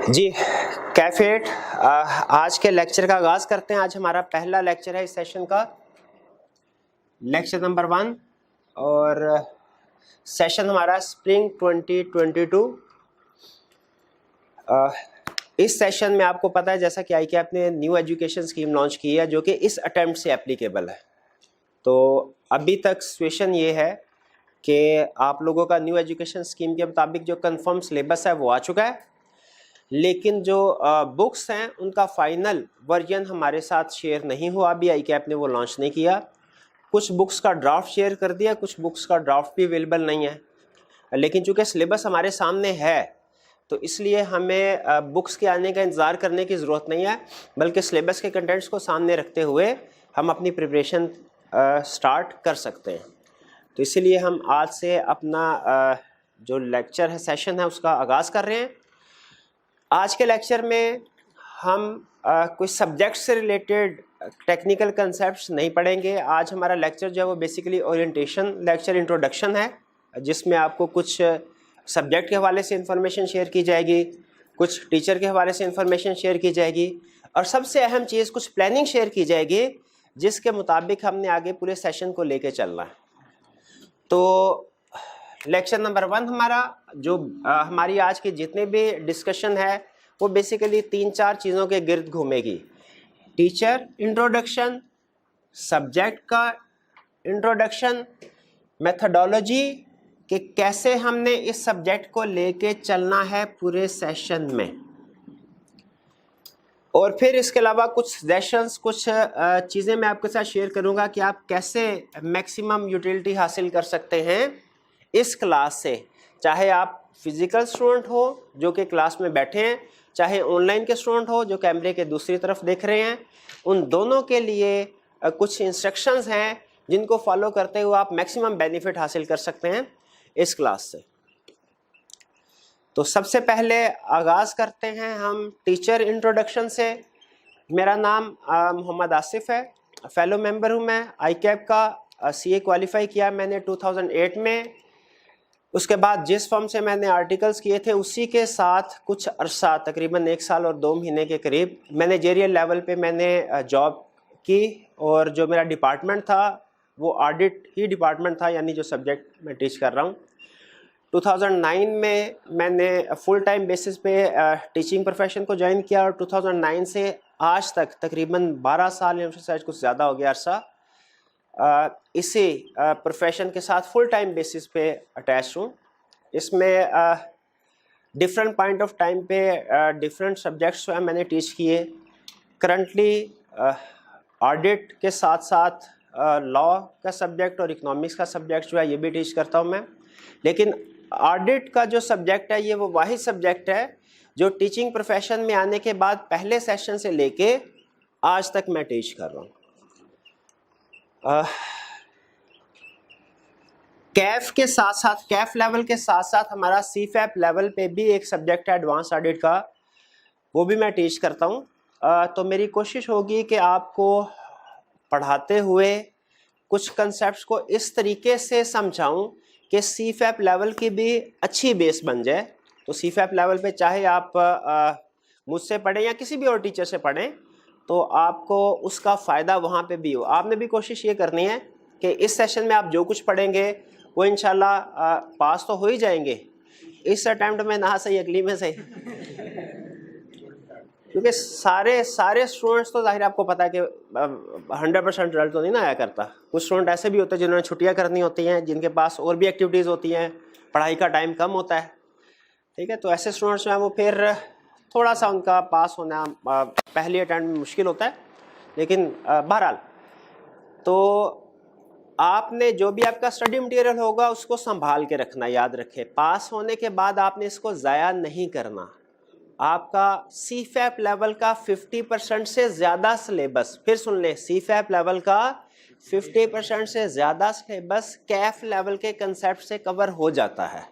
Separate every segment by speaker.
Speaker 1: जी कैफेट आज के लेक्चर का आगाज़ करते हैं। आज हमारा पहला लेक्चर है इस सेशन का, लेक्चर नंबर 1, और सेशन हमारा स्प्रिंग 2022। इस सेशन में आपको पता है जैसा कि ICAP ने न्यू एजुकेशन स्कीम लॉन्च की है जो कि इस अटेम्प्ट से एप्लीकेबल है। तो अभी तक सिचुएशन ये है कि आप लोगों का न्यू एजुकेशन स्कीम के मुताबिक जो कंफर्म सिलेबस है वो आ चुका है, लेकिन जो बुक्स हैं उनका फाइनल वर्जन हमारे साथ शेयर नहीं हुआ। अभी ICAP ने वो लॉन्च नहीं किया। कुछ बुक्स का ड्राफ्ट शेयर कर दिया, कुछ बुक्स का ड्राफ्ट भी अवेलेबल नहीं है, लेकिन चूंकि सिलेबस हमारे सामने है तो इसलिए हमें बुक्स के आने का इंतज़ार करने की ज़रूरत नहीं है, बल्कि सिलेबस के कंटेंट्स को सामने रखते हुए हम अपनी प्रिपरेशन स्टार्ट कर सकते हैं। तो इसीलिए हम आज से अपना जो लेक्चर है, सेशन है, उसका आगाज़ कर रहे हैं। आज के लेक्चर में हम कुछ सब्जेक्ट से रिलेटेड टेक्निकल कंसेप्ट्स नहीं पढ़ेंगे। आज हमारा लेक्चर जो है वो बेसिकली ओरिएंटेशन लेक्चर इंट्रोडक्शन है, जिसमें आपको कुछ सब्जेक्ट के हवाले से इंफॉर्मेशन शेयर की जाएगी, कुछ टीचर के हवाले से इंफॉर्मेशन शेयर की जाएगी, और सबसे अहम चीज़ कुछ प्लानिंग शेयर की जाएगी जिसके मुताबिक हमने आगे पूरे सेशन को लेके चलना है। तो लेक्चर नंबर 1 हमारा जो हमारी आज की जितने भी डिस्कशन है वो बेसिकली 3-4 चीज़ों के गिर्द घूमेगी। टीचर इंट्रोडक्शन, सब्जेक्ट का इंट्रोडक्शन, मेथडोलॉजी कि कैसे हमने इस सब्जेक्ट को लेके चलना है पूरे सेशन में, और फिर इसके अलावा कुछ सजेशंस, कुछ चीज़ें मैं आपके साथ शेयर करूंगा कि आप कैसे मैक्सिमम यूटिलिटी हासिल कर सकते हैं इस क्लास से। चाहे आप फिज़िकल स्टूडेंट हो जो कि क्लास में बैठे हैं, चाहे ऑनलाइन के स्टूडेंट हो जो कैमरे के दूसरी तरफ देख रहे हैं, उन दोनों के लिए कुछ इंस्ट्रक्शंस हैं जिनको फॉलो करते हुए आप मैक्सिमम बेनिफिट हासिल कर सकते हैं इस क्लास से। तो सबसे पहले आगाज़ करते हैं हम टीचर इंट्रोडक्शन से। मेरा नाम मोहम्मद आसिफ है, फेलो मेंबर हूँ मैं ICAP का। CA क्वालिफाई किया मैंने 2008 में। उसके बाद जिस फॉर्म से मैंने आर्टिकल्स किए थे उसी के साथ कुछ अरसा, तकरीबन 1 साल और 2 महीने के करीब, मैनेजरियल लेवल पे मैंने जॉब की, और जो मेरा डिपार्टमेंट था वो ऑडिट ही डिपार्टमेंट था, यानी जो सब्जेक्ट मैं टीच कर रहा हूँ। 2009 में मैंने फुल टाइम बेसिस पे टीचिंग प्रोफेशन को ज्वाइन किया, और 2009 से आज तक तकरीबन 12 साल या शायद कुछ ज़्यादा हो गया अरसा इसी प्रोफेशन के साथ फुल टाइम बेसिस पे अटैच हूँ। इसमें डिफरेंट पॉइंट ऑफ टाइम पे डिफरेंट सब्जेक्ट्स जो है मैंने टीच किए। करंटली ऑडिट के साथ साथ लॉ का सब्जेक्ट और इकोनॉमिक्स का सब्जेक्ट जो है ये भी टीच करता हूँ मैं। लेकिन ऑडिट का जो सब्जेक्ट है ये वो वाहिद सब्जेक्ट है जो टीचिंग प्रोफेशन में आने के बाद पहले सेशन से लेके आज तक मैं टीच कर रहा हूँ। कैफ के साथ साथ, कैफ लेवल के साथ साथ हमारा CFAP लेवल पे भी एक सब्जेक्ट है एडवांस ऑडिट का, वो भी मैं टीच करता हूँ। तो मेरी कोशिश होगी कि आपको पढ़ाते हुए कुछ कंसेप्ट्स को इस तरीके से समझाऊं कि CFAP लेवल की भी अच्छी बेस बन जाए। तो CFAP लेवल पे चाहे आप मुझसे पढ़ें या किसी भी और टीचर से पढ़ें तो आपको उसका फ़ायदा वहाँ पे भी हो। आपने भी कोशिश ये करनी है कि इस सेशन में आप जो कुछ पढ़ेंगे वो इंशाल्लाह पास तो हो ही जाएंगे इस अटैम्प्ट में, ना सही अगली में सही, क्योंकि सारे स्टूडेंट्स तो जाहिर आपको पता है कि 100% रिजल्ट तो नहीं ना आया करता। कुछ स्टूडेंट ऐसे भी होते हैं जिन्होंने छुट्टियां करनी होती हैं, जिनके पास और भी एक्टिविटीज़ होती हैं, पढ़ाई का टाइम कम होता है, ठीक है। तो ऐसे स्टूडेंट्स जो हैं वो फिर थोड़ा सा उनका पास होना पहले अटेम्प्ट में मुश्किल होता है। लेकिन बहरहाल तो आपने जो भी आपका स्टडी मटेरियल होगा उसको संभाल के रखना, याद रखें। पास होने के बाद आपने इसको ज़ाया नहीं करना। आपका CFAP लेवल का 50% से ज़्यादा सिलेबस, फिर सुन लें, CFAP लेवल का 50% से ज़्यादा सिलेबस कैफ लेवल के कंसेप्ट से कवर हो जाता है,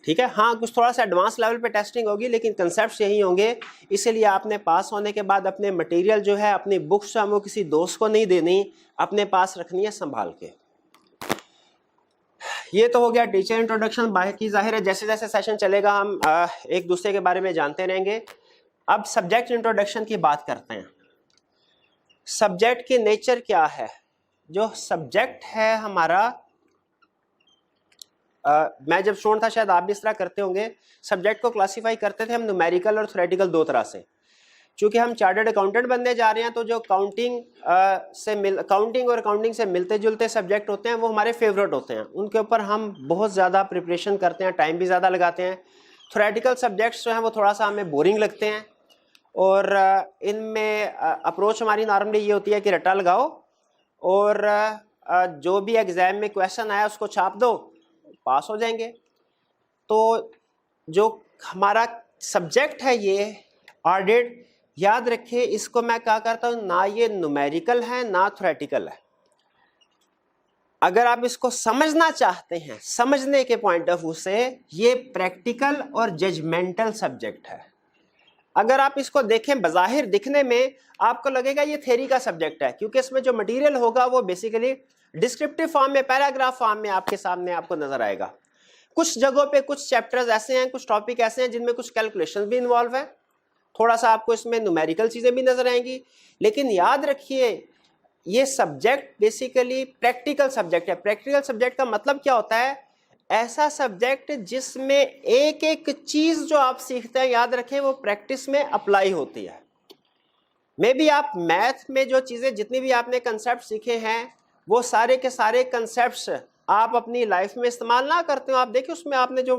Speaker 1: ठीक है। हाँ, कुछ थोड़ा सा एडवांस लेवल पे टेस्टिंग होगी लेकिन कंसेप्ट यही होंगे। इसीलिए आपने पास होने के बाद अपने मटेरियल जो है, अपनी बुक्स जो है वो किसी दोस्त को नहीं देनी, अपने पास रखनी है संभाल के। ये तो हो गया टीचर इंट्रोडक्शन। बाकी जाहिर है जैसे जैसे सेशन चलेगा हम एक दूसरे के बारे में जानते रहेंगे। अब सब्जेक्ट इंट्रोडक्शन की बात करते हैं। सब्जेक्ट की नेचर क्या है? जो सब्जेक्ट है हमारा, मैं जब स्टूडेंट था शायद आप भी इस तरह करते होंगे, सब्जेक्ट को क्लासीफाई करते थे हम न्यूमेरिकल और थ्योरेटिकल दो तरह से। चूंकि हम चार्टर्ड अकाउंटेंट बनने जा रहे हैं तो जो काउंटिंग और अकाउंटिंग से मिलते जुलते सब्जेक्ट होते हैं वो हमारे फेवरेट होते हैं, उनके ऊपर हम बहुत ज़्यादा प्रिपरेशन करते हैं, टाइम भी ज़्यादा लगाते हैं। थ्योरेटिकल सब्जेक्ट्स जो हैं वो थोड़ा सा हमें बोरिंग लगते हैं और इनमें अप्रोच हमारी नॉर्मली ये होती है कि रट्टा लगाओ और जो भी एग्ज़ाम में क्वेश्चन आया उसको छाप दो, पास हो जाएंगे। तो जो हमारा सब्जेक्ट है ये ऑडिट, याद रखिए इसको मैं क्या करता हूँ, ना ये न्यूमेरिकल है ना थ्योरेटिकल है। अगर आप इसको समझना चाहते हैं, समझने के पॉइंट ऑफ व्यू से, ये प्रैक्टिकल और जजमेंटल सब्जेक्ट है। अगर आप इसको देखें बज़ाहिर दिखने में आपको लगेगा ये थ्योरी का सब्जेक्ट है, क्योंकि इसमें जो मटेरियल होगा वो बेसिकली डिस्क्रिप्टिव फॉर्म में, पैराग्राफ फॉर्म में आपके सामने आपको नजर आएगा। कुछ जगहों पे कुछ चैप्टर्स ऐसे हैं, कुछ टॉपिक ऐसे हैं जिनमें कुछ कैलकुलेशन भी इन्वॉल्व है, थोड़ा सा आपको इसमें न्यूमेरिकल चीजें भी नजर आएंगी। लेकिन याद रखिए ये सब्जेक्ट बेसिकली प्रैक्टिकल सब्जेक्ट है। प्रैक्टिकल सब्जेक्ट का मतलब क्या होता है? ऐसा सब्जेक्ट जिसमें एक एक चीज जो आप सीखते हैं, याद रखें, वो प्रैक्टिस में अप्लाई होती है। मे बी आप मैथ में जो चीजें जितनी भी आपने कंसेप्ट सीखे हैं वो सारे के सारे कंसेप्ट्स आप अपनी लाइफ में इस्तेमाल ना करते हो। आप देखिए उसमें आपने जो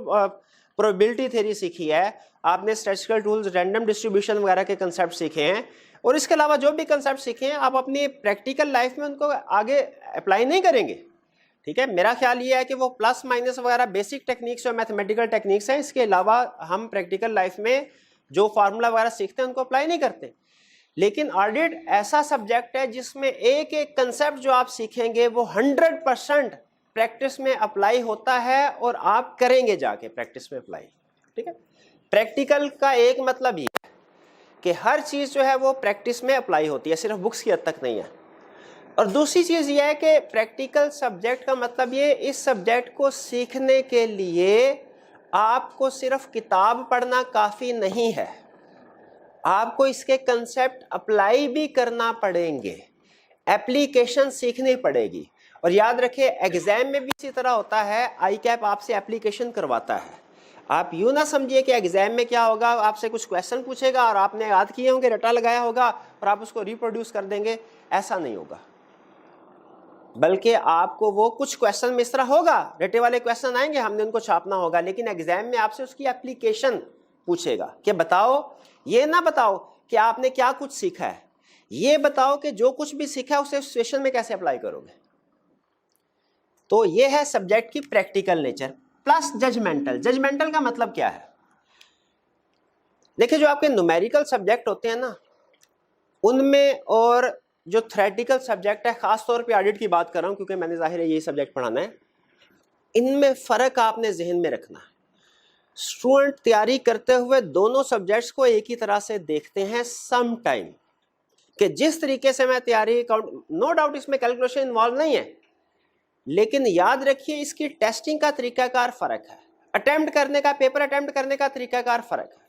Speaker 1: प्रोबेबिलिटी थ्योरी सीखी है, आपने स्टैटिस्टिकल टूल्स, रैंडम डिस्ट्रीब्यूशन वगैरह के कंसेप्ट सीखे हैं, और इसके अलावा जो भी कंसेप्ट सीखे हैं आप अपनी प्रैक्टिकल लाइफ में उनको आगे अप्लाई नहीं करेंगे। ठीक है, मेरा ख्याल ये है कि वो प्लस माइनस वगैरह बेसिक टेक्निक्स और मैथमेटिकल टेक्निक्स हैं, इसके अलावा हम प्रैक्टिकल लाइफ में जो फार्मूला वगैरह सीखते हैं उनको अप्लाई नहीं करते। लेकिन ऑडिट ऐसा सब्जेक्ट है जिसमें एक एक कंसेप्ट जो आप सीखेंगे वो 100% प्रैक्टिस में अप्लाई होता है और आप करेंगे जाके प्रैक्टिस में अप्लाई। ठीक है, प्रैक्टिकल का एक मतलब ये है कि हर चीज जो है वो प्रैक्टिस में अप्लाई होती है, सिर्फ बुक्स की हद तक नहीं है। और दूसरी चीज ये है कि प्रैक्टिकल सब्जेक्ट का मतलब ये, इस सब्जेक्ट को सीखने के लिए आपको सिर्फ किताब पढ़ना काफी नहीं है, आपको इसके कंसेप्ट अप्लाई भी करना पड़ेंगे, एप्लीकेशन सीखनी पड़ेगी। और याद रखिए एग्जाम में भी इसी तरह होता है, आई कैप आपसे एप्लीकेशन करवाता है। आप यूं ना समझिए कि एग्जाम में क्या होगा, आपसे कुछ क्वेश्चन पूछेगा और आपने याद किए होंगे, रटा लगाया होगा और आप उसको रिप्रोड्यूस कर देंगे, ऐसा नहीं होगा। बल्कि आपको वो कुछ क्वेश्चन में इस तरह होगा, रटे वाले क्वेश्चन आएंगे, हमने उनको छापना होगा, लेकिन एग्जाम में आपसे उसकी एप्लीकेशन पूछेगा कि बताओ, ये ना बताओ कि आपने क्या कुछ सीखा है, ये बताओ कि जो कुछ भी सीखा है उसे सिचुएशन में कैसे अप्लाई करोगे। तो ये है सब्जेक्ट की practical nature. Plus judgemental. Judgemental का मतलब क्या है? देखिए जो आपके न्यूमेरिकल सब्जेक्ट होते हैं ना, उनमें और जो थ्योरेटिकल सब्जेक्ट है, खासतौर पे ऑडिट की बात कर रहा हूं क्योंकि मैंने जाहिर है यही सब्जेक्ट पढ़ाना है, इनमें फर्क आपने जहन में रखना है। स्टूडेंट तैयारी करते हुए दोनों सब्जेक्ट्स को एक ही तरह से देखते हैं सम टाइम, कि जिस तरीके से मैं तैयारी, नो डाउट इसमें कैलकुलेशन इन्वॉल्व नहीं है, लेकिन याद रखिए इसकी टेस्टिंग का तरीकाकार फर्क है, अटेम्प्ट करने का, पेपर अटेम्प्ट करने का तरीकाकार फर्क है।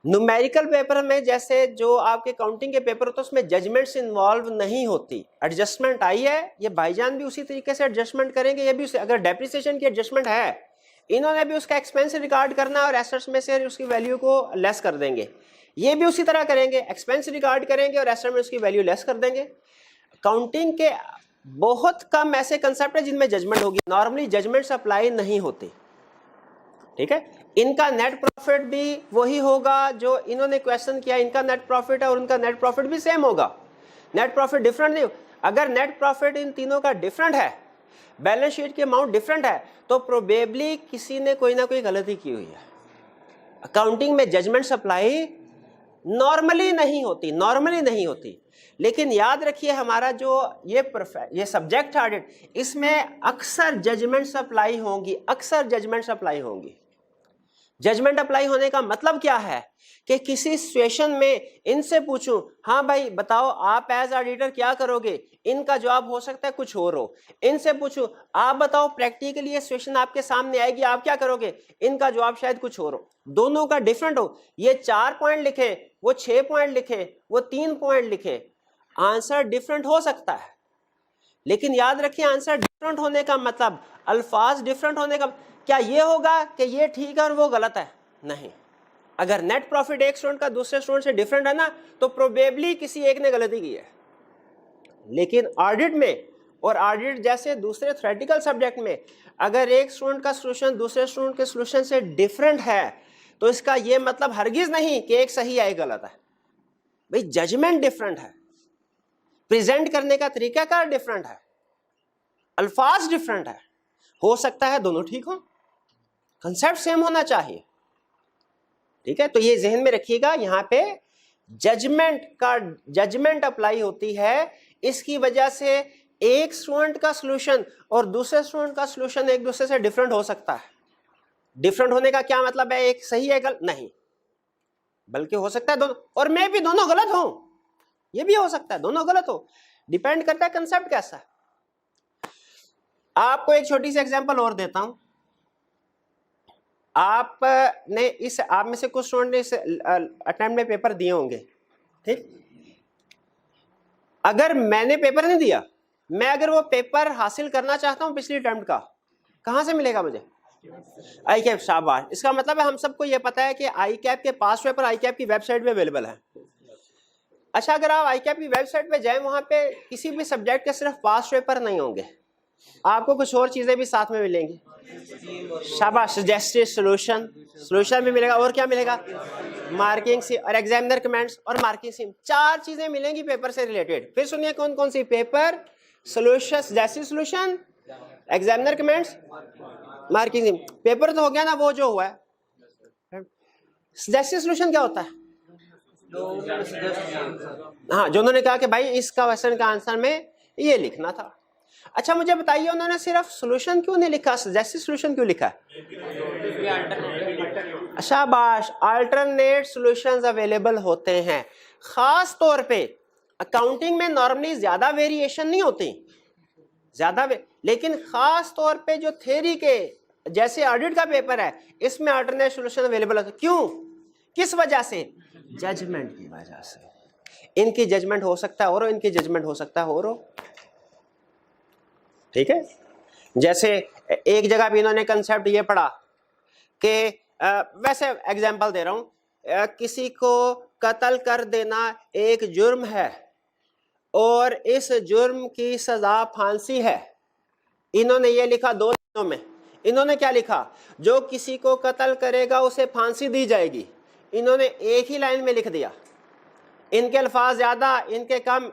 Speaker 1: न्यूमेरिकल पेपर में जैसे जो आपके काउंटिंग के पेपर होते हैं उसमें जजमेंट्स इन्वॉल्व नहीं होती, एडजस्टमेंट आई है, ये भाईजान भी उसी तरीके से एडजस्टमेंट करेंगे, ये भी अगर डेप्रिसिएशन की एडजस्टमेंट है, इन्होंने भी उसका एक्सपेंस रिकॉर्ड करना और एसेट्स में से उसकी वैल्यू को लेस कर देंगे, ये भी उसी तरह करेंगे, एक्सपेंस रिकॉर्ड करेंगे और एसेट में उसकी वैल्यू लेस कर देंगे। काउंटिंग के बहुत कम ऐसे कंसेप्ट है जिनमें जजमेंट होगी, नॉर्मली जजमेंट्स अप्लाई नहीं होती। ठीक है, इनका नेट प्रॉफिट भी वही होगा जो इन्होंने क्वेश्चन किया, इनका नेट प्रॉफिट है और उनका नेट प्रॉफिट भी सेम होगा, नेट प्रॉफिट डिफरेंट नहीं। अगर नेट प्रॉफिट इन तीनों का डिफरेंट है, बैलेंस शीट की अमाउंट डिफरेंट है, तो प्रोबेबली किसी ने कोई ना कोई गलती की हुई है। अकाउंटिंग में जजमेंट सप्लाई नॉर्मली नहीं होती, लेकिन याद रखिए हमारा जो ये सब्जेक्ट ऑडिट, इसमें अक्सर जजमेंट सप्लाई होंगी, जजमेंट अप्लाई होने का मतलब क्या है कि किसी सिचुएशन में इनसे पूछूं, हाँ भाई बताओ आप एज ऑडिटर क्या करोगे, इनका जवाब हो सकता है कुछ और हो। इनसे पूछूं आप बताओ प्रैक्टिकली ये सिचुएशन आपके सामने आएगी आप क्या करोगे, इनका जवाब शायद कुछ और हो, दोनों का डिफरेंट हो। ये 4 पॉइंट लिखे, वो 6 पॉइंट लिखे, वो 3 पॉइंट लिखे, आंसर डिफरेंट हो सकता है। लेकिन याद रखिए आंसर डिफरेंट होने का मतलब, अल्फाज डिफरेंट होने का, क्या ये होगा कि ये ठीक है और वो गलत है? नहीं। अगर नेट प्रॉफिट एक स्टूडेंट का दूसरे स्टूडेंट से डिफरेंट है ना, तो प्रोबेबली किसी एक ने गलती की है। लेकिन ऑडिट में और ऑडिट जैसे दूसरे थ्योरेटिकल सब्जेक्ट में अगर एक स्टूडेंट का सॉल्यूशन दूसरे स्टूडेंट के सॉल्यूशन से डिफरेंट है, तो इसका ये मतलब हरगिज नहीं कि एक सही है एक गलत है। भाई जजमेंट डिफरेंट है, प्रेजेंट करने का तरीकाकार डिफरेंट है, अल्फाज डिफरेंट है, हो सकता है दोनों ठीक हो, कंसेप्ट सेम होना चाहिए। ठीक है, तो ये जहन में रखिएगा, यहां पे जजमेंट अप्लाई होती है। इसकी वजह से एक स्टूडेंट का सॉल्यूशन और दूसरे स्टूडेंट का सॉल्यूशन एक दूसरे से डिफरेंट हो सकता है। डिफरेंट होने का क्या मतलब है, एक सही है गलत नहीं, बल्कि हो सकता है दोनों, और मैं भी दोनों गलत हूं, ये भी हो सकता है दोनों गलत हो, डिपेंड करता है कंसेप्ट कैसा है। आपको एक छोटी सी एग्जांपल और देता हूं। आपने इस, आप में से कुछ स्टूडेंट ने इस अटेम्प्ट में पेपर दिए होंगे, ठीक। अगर मैंने पेपर नहीं दिया, मैं अगर वो पेपर हासिल करना चाहता हूं पिछली अटेम्प्ट का, कहां से मिलेगा मुझे? आई कैप, शाबाश। इसका मतलब है हम सबको ये पता है कि आई कैप के पास पेपर आई कैप की वेबसाइट पे अवेलेबल है। अच्छा, अगर आप आई कैप की वेबसाइट पे जाएं, वहां पे किसी भी सब्जेक्ट के सिर्फ पास पेपर नहीं होंगे, आपको कुछ और चीजें भी साथ में मिलेंगी। शाबाश, सजेस्टेड सॉल्यूशन भी मिलेगा, और क्या मिलेगा? मार्किंग सी और एग्जामिनर कमेंट्स और मार्किंग सी, 4 चीजें मिलेंगी पेपर से रिलेटेड। फिर सुनिए कौन कौन सी, paper, solution, suggested solution, examiner comments, marking सी। पेपर तो हो गया ना वो जो हुआ है। सजेस्टेड सॉल्यूशन क्या होता है? हाँ, जो उन्होंने कहा कि भाई इसका क्वेश्चन का आंसर में ये लिखना था। अच्छा मुझे बताइए, उन्होंने सिर्फ सॉल्यूशन क्यों नहीं लिखा, सजेस्टेड सॉल्यूशन क्यों लिखा? शाबाश, अल्टरनेट सॉल्यूशंस अवेलेबल होते हैं। खास तौर पे अकाउंटिंग में नॉर्मली ज्यादा वेरिएशन नहीं होती, लेकिन खास तौर पे जो थ्योरी के जैसे ऑडिट का पेपर है, इसमें अल्टरनेट सॉल्यूशन अवेलेबल होते हैं। क्यों, किस वजह से? जजमेंट की वजह से। इनकी जजमेंट हो सकता है और इनकी जजमेंट हो सकता है और। ठीक है, जैसे एक जगह भी इन्होंने कंसेप्ट ये पढ़ा कि वैसे एग्जांपल दे रहा हूं, किसी को कत्ल कर देना एक जुर्म है और इस जुर्म की सजा फांसी है। इन्होंने ये लिखा 2 लाइनों में। इन्होंने क्या लिखा? जो किसी को कत्ल करेगा उसे फांसी दी जाएगी। इन्होंने एक ही लाइन में लिख दिया। इनके अल्फाज ज्यादा, इनके कम,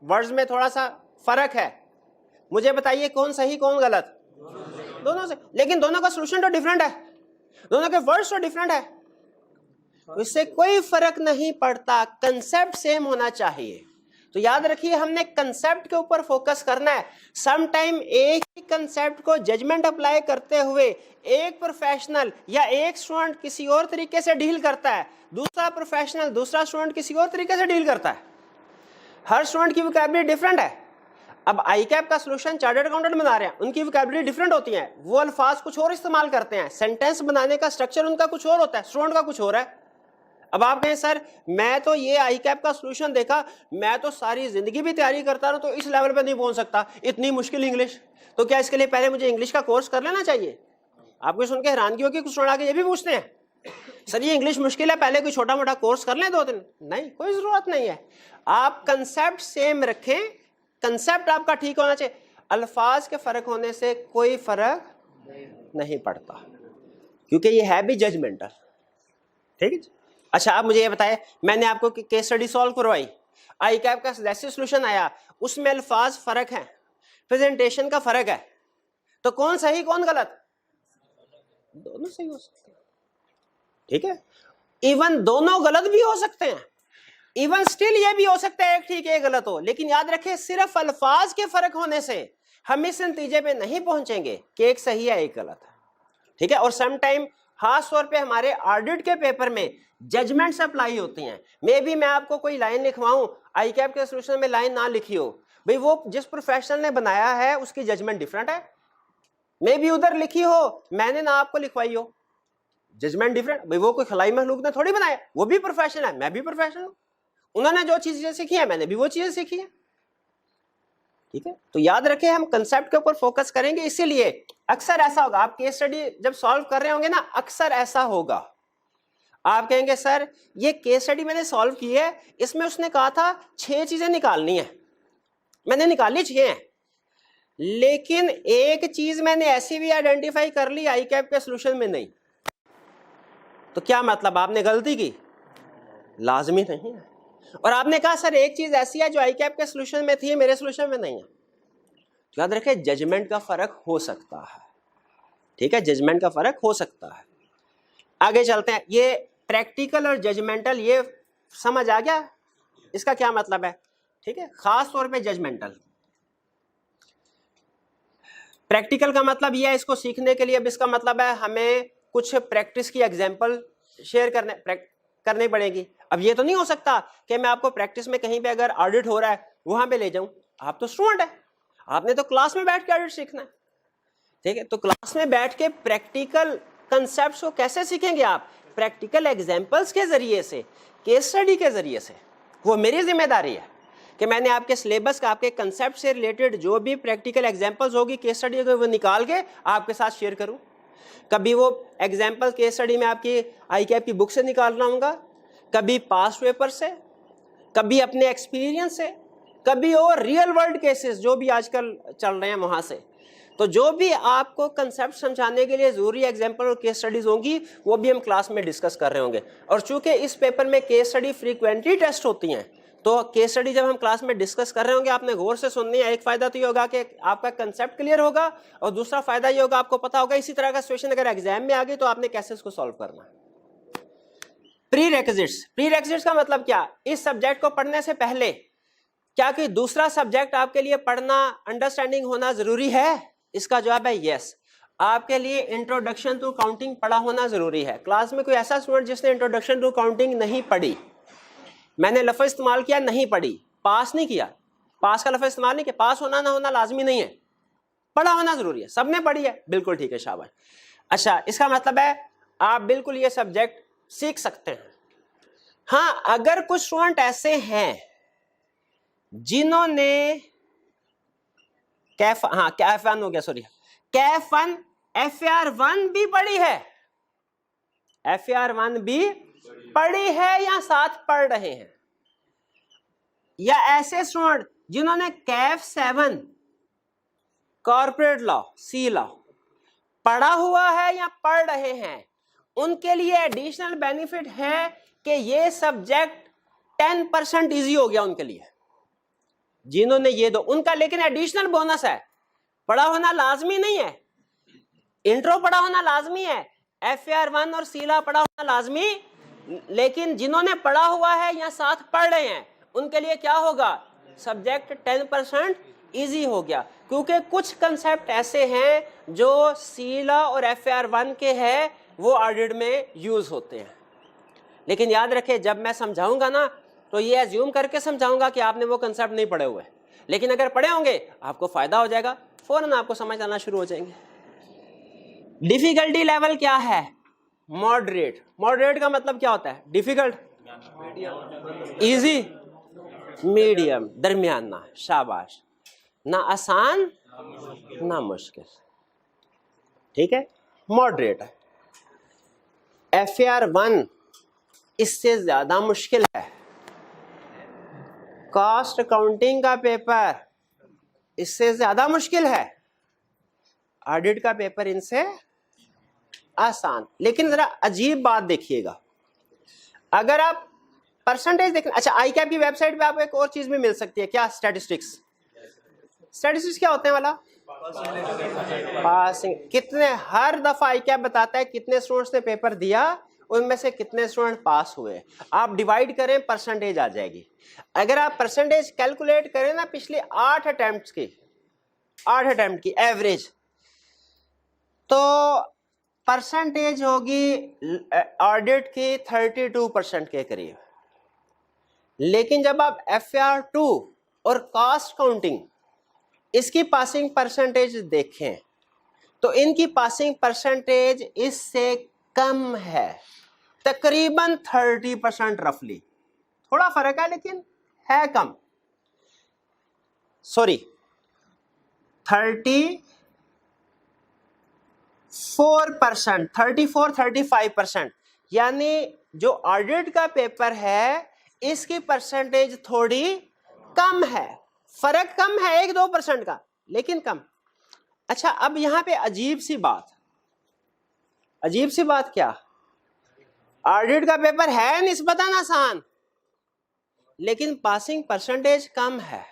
Speaker 1: वर्ड्स में थोड़ा सा फर्क है। मुझे बताइए कौन सही कौन गलत? दोनों से, लेकिन दोनों का सॉल्यूशन तो डिफरेंट है, दोनों के वर्ड्स तो डिफरेंट है, इससे कोई फर्क नहीं पड़ता, कंसेप्ट सेम होना चाहिए। तो याद रखिए हमने कंसेप्ट के ऊपर फोकस करना है। सम टाइम एक ही कंसेप्ट को जजमेंट अप्लाई करते हुए एक प्रोफेशनल या एक स्टूडेंट किसी और तरीके से डील करता है, दूसरा प्रोफेशनल, दूसरा स्टूडेंट किसी और तरीके से डील करता है। हर स्टूडेंट की वोकैबुलरी डिफरेंट है। अब आई कैप का सॉल्यूशन चार्टर्ड अकाउंटेंट बना रहे हैं, उनकी वोकैबुलरी डिफरेंट होती है, वो अल्फाज कुछ और इस्तेमाल करते हैं, सेंटेंस बनाने का स्ट्रक्चर उनका कुछ और होता है, स्टूडेंट का कुछ और है। अब आप कहें सर मैं तो ये आई कैप का सॉल्यूशन देखा, मैं तो सारी जिंदगी भी तैयारी करता रहूं तो इस लेवल पे नहीं पहुंच सकता, इतनी मुश्किल इंग्लिश, तो क्या इसके लिए पहले मुझे इंग्लिश का कोर्स कर लेना चाहिए? आपको सुन के हैरानगी होगी, कुछ स्टूडेंट आके ये भी पूछते हैं सर ये इंग्लिश मुश्किल है, पहले कोई छोटा मोटा कोर्स कर लें 2 दिन। नहीं, कोई जरूरत नहीं है। आप कंसेप्ट सेम रखें, कंसेप्ट आपका ठीक होना चाहिए, अल्फाज के फर्क होने से कोई फर्क नहीं पड़ता, क्योंकि ये है भी जजमेंटल। ठीक है। अच्छा आप मुझे ये बताएं, मैंने आपको केस स्टडी सॉल्व करवाई, आई कैप का सजेस्टेड सॉल्यूशन आया, उसमें अल्फाज फर्क है, प्रेजेंटेशन का फर्क है, तो कौन सही कौन गलत? दोनों सही हो सकते हैं। ठीक है, इवन दोनों गलत भी हो सकते हैं, इवन स्टिल ये भी हो सकता है एक ठीक एक गलत हो, लेकिन याद रखें सिर्फ अल्फाज के फर्क होने से हम इस नतीजे पे नहीं पहुंचेंगे कि एक सही है एक गलत है। ठीक है, और सम टाइम खास तौर पे हमारे ऑडिट के पेपर में जजमेंट्स अप्लाई होती हैं। मे बी मैं आपको कोई लाइन लिखवाऊं, आई कैप के सोल्यूशन में लाइन ना लिखी हो, भाई वो जिस प्रोफेशनल ने बनाया है उसकी जजमेंट डिफरेंट है, मे बी उधर लिखी हो, मैंने ना आपको लिखवाई हो, जजमेंट डिफरेंट। भाई वो कोई खलाई महलूक ने थोड़ी बनाया, वो भी प्रोफेशनल है, मैं भी प्रोफेशनल हूं, उन्होंने जो चीजें सीखी है मैंने भी वो चीजें सीखी है। ठीक है, तो याद रखें हम कंसेप्ट के ऊपर फोकस करेंगे। इसीलिए अक्सर ऐसा होगा, आप केस स्टडी जब सॉल्व कर रहे होंगे ना, अक्सर ऐसा होगा, आप कहेंगे सर ये केस स्टडी मैंने सॉल्व की है, इसमें उसने कहा था 6 चीजें निकालनी है, मैंने निकाली 6 हैं, लेकिन एक चीज मैंने ऐसी भी आइडेंटिफाई कर ली आई कैप के सोल्यूशन में नहीं, तो क्या मतलब आपने गलती की? लाजमी नहीं है। और आपने कहा सर एक चीज ऐसी है जो आई कैप के सोल्यूशन में थी मेरे सोल्यूशन में नहीं है, तो याद रखें जजमेंट का फर्क हो सकता है। ठीक है, जजमेंट का फर्क हो सकता है। आगे चलते हैं, ये प्रैक्टिकल और जजमेंटल ये समझ आ गया, इसका क्या मतलब है? ठीक है, खास तौर पे जजमेंटल। प्रैक्टिकल का मतलब यह है, इसको सीखने के लिए अब इसका मतलब है हमें कुछ प्रैक्टिस की एग्जांपल शेयर करनी पड़ेगी। अब ये तो नहीं हो सकता कि मैं आपको प्रैक्टिस में कहीं पे अगर ऑडिट हो रहा है वहां पे ले जाऊं, आप तो स्टूडेंट है, आपने तो क्लास में बैठ के ऑडिट सीखना है। ठीक है, तो क्लास में बैठ के प्रैक्टिकल कंसेप्ट्स को कैसे सीखेंगे आप? प्रैक्टिकल एग्जांपल्स के जरिए से, केस स्टडी के जरिए से। वो मेरी जिम्मेदारी है कि मैंने आपके सिलेबस का, आपके कंसेप्ट से रिलेटेड जो भी प्रैक्टिकल एग्जांपल्स होगी केस स्टडी होगी वो निकाल के आपके साथ शेयर करूं। कभी वो एग्जांपल केस स्टडी में आपकी आई कैप की बुक से निकाल रहा हूँगा, कभी पास्ट पेपर से, कभी अपने एक्सपीरियंस से, कभी और रियल वर्ल्ड केसेस जो भी आजकल चल रहे हैं वहां से। तो जो भी आपको कंसेप्ट समझाने के लिए जरूरी एग्जांपल और केस स्टडीज होंगी वो भी हम क्लास में डिस्कस कर रहे होंगे। और चूंकि इस पेपर में केस स्टडी फ्रीक्वेंटली टेस्ट होती हैं, तो केस स्टडी जब हम क्लास में डिस्कस कर रहे होंगे आपने गौर से सुननी है। एक फायदा तो ये होगा कि आपका कंसेप्ट क्लियर होगा, और दूसरा फायदा ये होगा आपको पता होगा इसी तरह का सिचुएशन अगर एग्जाम में आ गई तो आपने कैसे इसको सॉल्व करना है। प्री-रेक्विजिट्स का मतलब क्या? इस सब्जेक्ट को पढ़ने से पहले क्या कोई दूसरा सब्जेक्ट आपके लिए पढ़ना, अंडरस्टैंडिंग होना जरूरी है? इसका जवाब है यस। आपके लिए इंट्रोडक्शन टू काउंटिंग पढ़ा होना जरूरी है। क्लास में कोई ऐसा स्टूडेंट जिसने इंट्रोडक्शन टू काउंटिंग नहीं पढ़ी, मैंने लफ्ज इस्तेमाल किया नहीं पढ़ी, पास नहीं किया, पास का लफ्ज इस्तेमाल नहीं किया, पास होना ना होना लाजमी नहीं है, पढ़ा होना जरूरी है। सबने पढ़ी है, बिल्कुल ठीक है, शाबाश। अच्छा, इसका मतलब है आप बिल्कुल ये सब्जेक्ट सीख सकते हैं। हाँ, अगर कुछ स्टूडेंट ऐसे हैं जिन्होंने कैफ1 हो गया, सॉरी, कैफ1 FAR1 भी पढ़ी है, FAR1 भी पढ़ी है या साथ पढ़ रहे हैं, या ऐसे स्टूडेंट जिन्होंने कैफ7 कॉर्पोरेट लॉ, सी लॉ पढ़ा हुआ है या पढ़ रहे हैं, उनके लिए एडिशनल बेनिफिट है कि ये सब्जेक्ट 10% इजी हो गया उनके लिए, जिन्होंने ये दो उनका। लेकिन एडिशनल बोनस है, पढ़ा होना लाजमी नहीं है, इंट्रो पढ़ा होना लाजमी है, FAR1 और सीला पढ़ा होना लाजमी, लेकिन जिन्होंने पढ़ा हुआ है या साथ पढ़ रहे हैं उनके लिए क्या होगा? सब्जेक्ट 10% इजी हो गया, क्योंकि कुछ कंसेप्ट ऐसे हैं जो सीला और FAR1 के हैं, वो ऑडिट में यूज होते हैं। लेकिन याद रखें, जब मैं समझाऊंगा ना तो ये एज्यूम करके समझाऊंगा कि आपने वो कंसेप्ट नहीं पढ़े हुए, लेकिन अगर पढ़े होंगे आपको फायदा हो जाएगा, फौरन आपको समझ आना शुरू हो जाएंगे। डिफिकल्टी लेवल क्या है? मॉडरेट। मॉडरेट का मतलब क्या होता है? डिफिकल्ट, इजी, मीडियम, दरमियाना, शाबाश, ना आसान ना मुश्किल। ठीक है, मॉडरेट है। FAR1 इससे ज्यादा मुश्किल है। कॉस्ट अकाउंटिंग का पेपर इससे ज्यादा मुश्किल है, ऑडिट का पेपर इनसे आसान। लेकिन जरा अजीब बात देखिएगा, अगर आप परसेंटेज देखें, अच्छा आई कैप की वेबसाइट पे आपको एक और चीज भी मिल सकती है, क्या? स्टैटिस्टिक्स। स्टैटिस्टिक्स क्या होते हैं वाला? पासिंग। कितने, हर दफा आई कैप बताता है कितने स्टूडेंट्स ने पेपर दिया, उनमें से कितने स्टूडेंट पास हुए। आप डिवाइड करें, परसेंटेज आ जाएगी। अगर आप परसेंटेज कैलकुलेट करें ना पिछले 8 अटेम्प्ट की एवरेज, तो परसेंटेज होगी ऑडिट की 32% के करीब। लेकिन जब आप FAR2 और कॉस्ट काउंटिंग इसकी पासिंग परसेंटेज देखें तो इनकी पासिंग परसेंटेज इससे कम है, तकरीबन 30% रफली। थोड़ा फर्क है लेकिन है कम। सॉरी 34-35%, यानी जो ऑडिट का पेपर है इसकी परसेंटेज थोड़ी कम है। फर्क कम है 1-2% का, लेकिन कम। अच्छा, अब यहां पे अजीब सी बात क्या, ऑडिट का पेपर है निस्बतन आसान लेकिन पासिंग परसेंटेज कम है।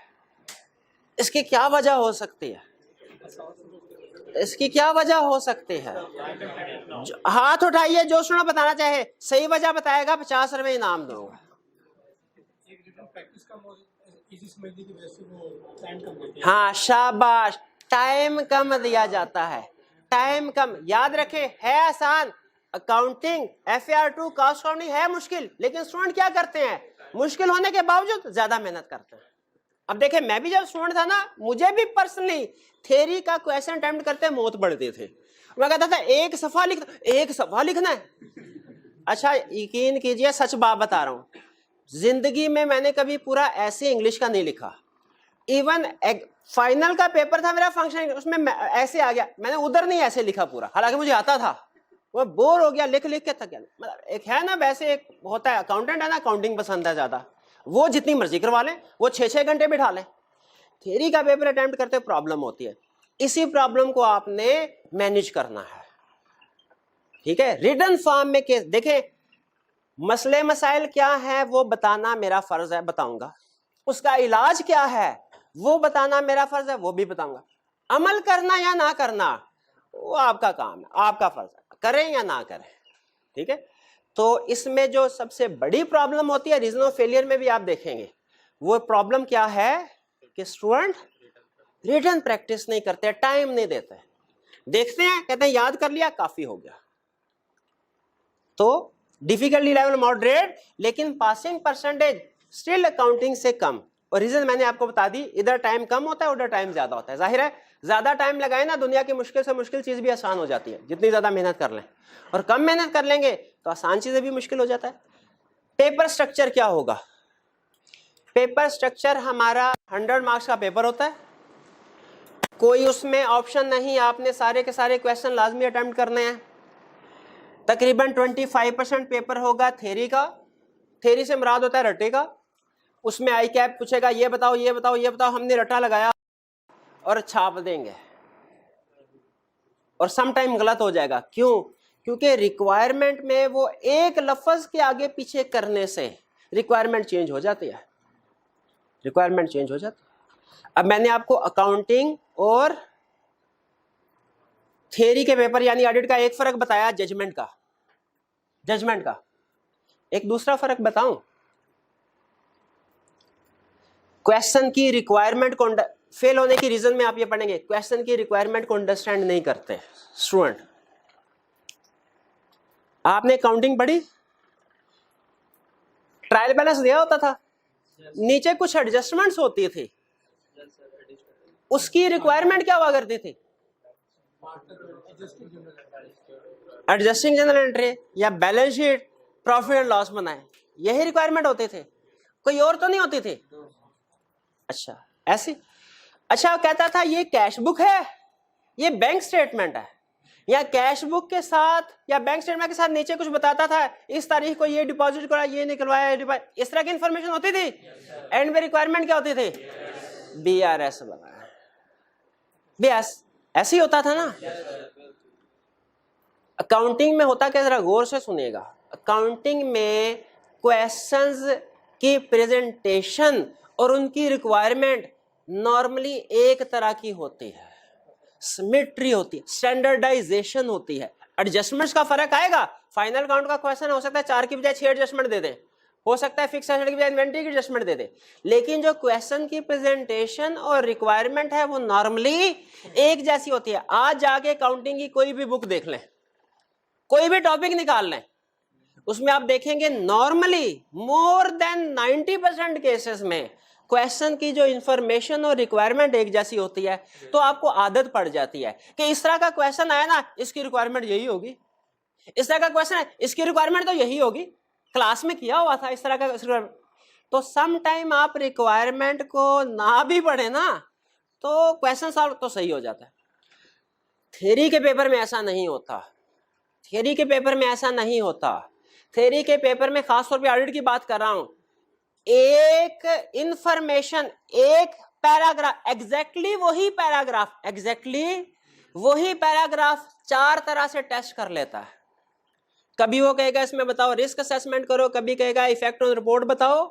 Speaker 1: इसकी क्या वजह हो सकती है? इसकी क्या वजह हो सकती है? हाथ उठाइए जो सुना बताना चाहे, सही वजह बताएगा 50 रुपए इनाम दूंगा। हाँ शाबाश, टाइम कम दिया जाता है। टाइम कम, याद रखें है आसान। अकाउंटिंग FAR2 कॉस्ट काउंटिंग है मुश्किल, लेकिन स्टूडेंट क्या करते हैं, मुश्किल होने के बावजूद ज्यादा मेहनत करते हैं। अब देखें, मैं भी जब स्टूडेंट था ना, मुझे भी पर्सनली थ्योरी का क्वेश्चन अटेम्प्ट करते मौत पड़ते थे। मैं कहता था एक सफा लिखना है। अच्छा यकीन कीजिए, सच बात बता रहा हूं, जिंदगी में मैंने कभी पूरा ऐसे इंग्लिश का नहीं लिखा। इवन फाइनल का पेपर था मेरा फंक्शन, उसमें ऐसे आ गया, मैंने उधर नहीं ऐसे लिखा पूरा, हालांकि मुझे आता था। वो बोर हो गया, लिख के थक गया। मतलब एक है ना, वैसे एक होता है अकाउंटेंट है ना, अकाउंटिंग पसंद है ज्यादा, वो जितनी मर्जी करवा लें, वो 6-6 घंटे बिठा लें। थ्योरी का पेपर अटेम्प्ट करते प्रॉब्लम होती है, इसी प्रॉब्लम को आपने मैनेज करना है। ठीक है, रिटन फॉर्म में केस देखें, मसले मसाइल क्या है वो बताना मेरा फर्ज है, बताऊंगा। उसका इलाज क्या है वो बताना मेरा फर्ज है, वो भी बताऊंगा। अमल करना या ना करना वो आपका काम है, आपका फर्ज है, करें या ना करें। ठीक है, तो इसमें जो सबसे बड़ी प्रॉब्लम होती है, रीजन ऑफ फेलियर में भी आप देखेंगे, वो प्रॉब्लम क्या है कि स्टूडेंट रिटन प्रैक्टिस नहीं करते, टाइम नहीं देते। देखते हैं, कहते हैं याद कर लिया काफी हो गया। तो डिफिकल्टी लेवल मॉडरेट, लेकिन पासिंग परसेंटेज स्टिल अकाउंटिंग से कम। और रीजन मैंने आपको बता दी, इधर टाइम कम होता है, उधर टाइम ज्यादा होता है। जाहिर है ज्यादा टाइम लगाए ना, दुनिया की मुश्किल से मुश्किल चीज भी आसान हो जाती है, जितनी ज्यादा मेहनत कर लें। और कम मेहनत कर लेंगे तो आसान चीजें भी मुश्किल हो जाता है। पेपर स्ट्रक्चर क्या होगा? पेपर स्ट्रक्चर हमारा 100 मार्क्स का पेपर होता है, कोई उसमें ऑप्शन नहीं, आपने सारे के सारे क्वेश्चन लाजमी अटेम्प्ट करने हैं। तकरीबन 25% पेपर होगा थ्योरी का, थ्योरी से मुराद होता है रटे का। उसमें आई कैप पूछेगा ये बताओ ये बताओ ये बताओ, हमने रटा लगाया और छाप देंगे, और सम टाइम गलत हो जाएगा। क्यों? क्योंकि रिक्वायरमेंट में वो एक लफ्ज के आगे पीछे करने से रिक्वायरमेंट चेंज हो जाती है, रिक्वायरमेंट चेंज हो जाती है। अब मैंने आपको अकाउंटिंग और थ्योरी के पेपर यानी ऑडिट का एक फर्क बताया, जजमेंट का। एक दूसरा फर्क बताऊं, क्वेश्चन की रिक्वायरमेंट को फेल होने की रीजन में आप ये पढ़ेंगे, क्वेश्चन की रिक्वायरमेंट को अंडरस्टैंड नहीं करते स्टूडेंट। आपने अकाउंटिंग पढ़ी, ट्रायल बैलेंस दिया होता था, नीचे कुछ एडजस्टमेंट्स होती थी, उसकी रिक्वायरमेंट क्या हुआ करती थी? एडजस्टिंग जनरल एंट्री या balance sheet, profit and loss बनाए, यही रिक्वायरमेंट होते थे, कोई और तो नहीं होती थी। अच्छा ऐसी, अच्छा कहता था ये कैश बुक है, ये बैंक स्टेटमेंट है, या कैश बुक के साथ या बैंक स्टेटमेंट के साथ नीचे कुछ बताता था, इस तारीख को ये डिपॉजिट करा, ये निकलवाया, इस तरह की इंफॉर्मेशन होती थी। एंड में रिक्वायरमेंट क्या होती थी? BRS बनाया, BS ऐसे ही होता था ना। अकाउंटिंग में होता क्या, जरा गौर से सुनिएगा। अकाउंटिंग में क्वेश्चंस की प्रेजेंटेशन और उनकी रिक्वायरमेंट नॉर्मली एक तरह की होती है, सिमेट्री होती है, स्टैंडर्डाइजेशन होती है। एडजस्टमेंट्स का फर्क आएगा। फाइनल काउंट का क्वेश्चन हो सकता है 4 की बजाय 6 एडजस्टमेंट दे दें, हो सकता है फिक्स एसेट की बजाय इन्वेंटरी की एडजस्टमेंट दे दे, लेकिन जो क्वेश्चन की प्रेजेंटेशन और रिक्वायरमेंट है वो नॉर्मली एक जैसी होती है। आज जाके अकाउंटिंग की कोई भी बुक देख लें, कोई भी टॉपिक निकाल लें, उसमें आप देखेंगे नॉर्मली मोर देन 90% केसेस में क्वेश्चन की जो इंफॉर्मेशन और रिक्वायरमेंट एक जैसी होती है, तो आपको आदत पड़ जाती है कि इस तरह का क्वेश्चन आया ना, इसकी रिक्वायरमेंट यही होगी, इस तरह का क्वेश्चन है, इसकी रिक्वायरमेंट तो यही होगी, क्लास में किया हुआ था इस तरह का। तो सम टाइम आप रिक्वायरमेंट को ना भी पढ़े ना, तो क्वेश्चन सॉल्व तो सही हो जाता है। थ्योरी के पेपर में ऐसा नहीं होता, थ्योरी के पेपर में ऐसा नहीं होता। थ्योरी के पेपर में खासतौर पे ऑडिट की बात कर रहा हूं, एक इंफॉर्मेशन, एक पैराग्राफ, एग्जैक्टली वही पैराग्राफ 4 तरह से टेस्ट कर लेता है। कभी वो कहेगा इसमें बताओ रिस्क असेसमेंट करो, कभी कहेगा इफेक्ट ऑन रिपोर्ट बताओ,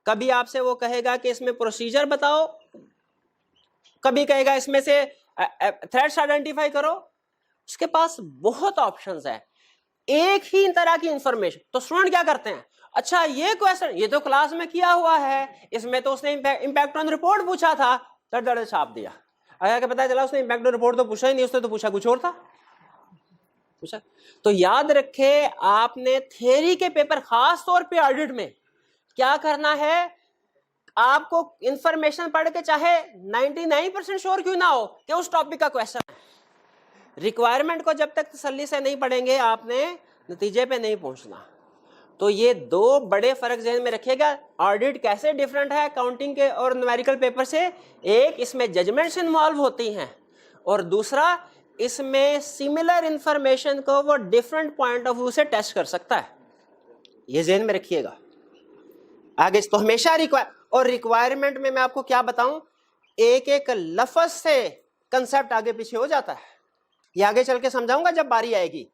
Speaker 1: कभी आपसे वो कहेगा कि इसमें प्रोसीजर बताओ, कभी कहेगा इसमें से थ्रेट्स आइडेंटिफाई करो। उसके पास बहुत ऑप्शंस है, एक ही तरह की इंफॉर्मेशन। तो स्टूडेंट क्या करते हैं, अच्छा ये क्वेश्चन ये तो क्लास में किया हुआ है, इसमें तो उसने इम्पैक्ट ऑन रिपोर्ट पूछा था, दर्द छाप दिया। अगर पता चला उसने इम्पैक्ट ऑन रिपोर्ट तो पूछा ही नहीं, उसने तो पूछा कुछ और था। पूछा तो याद रखे, आपने थ्योरी के पेपर खास तौर पे ऑडिट में क्या करना है, आपको इंफॉर्मेशन पढ़ के चाहे 99% श्योर क्यों ना हो कि उस टॉपिक का क्वेश्चन है, रिक्वायरमेंट को जब तक तसल्ली से नहीं पढ़ेंगे आपने नतीजे पे नहीं पहुंचना। तो ये दो बड़े फर्क ज़हन में रखिएगा। ऑडिट कैसे डिफरेंट है काउंटिंग के और न्यूमेरिकल पेपर से, एक इसमें जजमेंट्स इन्वॉल्व होती हैं, और दूसरा इसमें सिमिलर इंफॉर्मेशन को वो डिफरेंट पॉइंट ऑफ व्यू से टेस्ट कर सकता है। ये ज़हन में रखिएगा। आगे तो हमेशा रिक्वायरमेंट में मैं आपको क्या बताऊं, एक एक लफ्ज से कंसेप्ट आगे पीछे हो जाता है। ये आगे चल के समझाऊंगा जब बारी आएगी।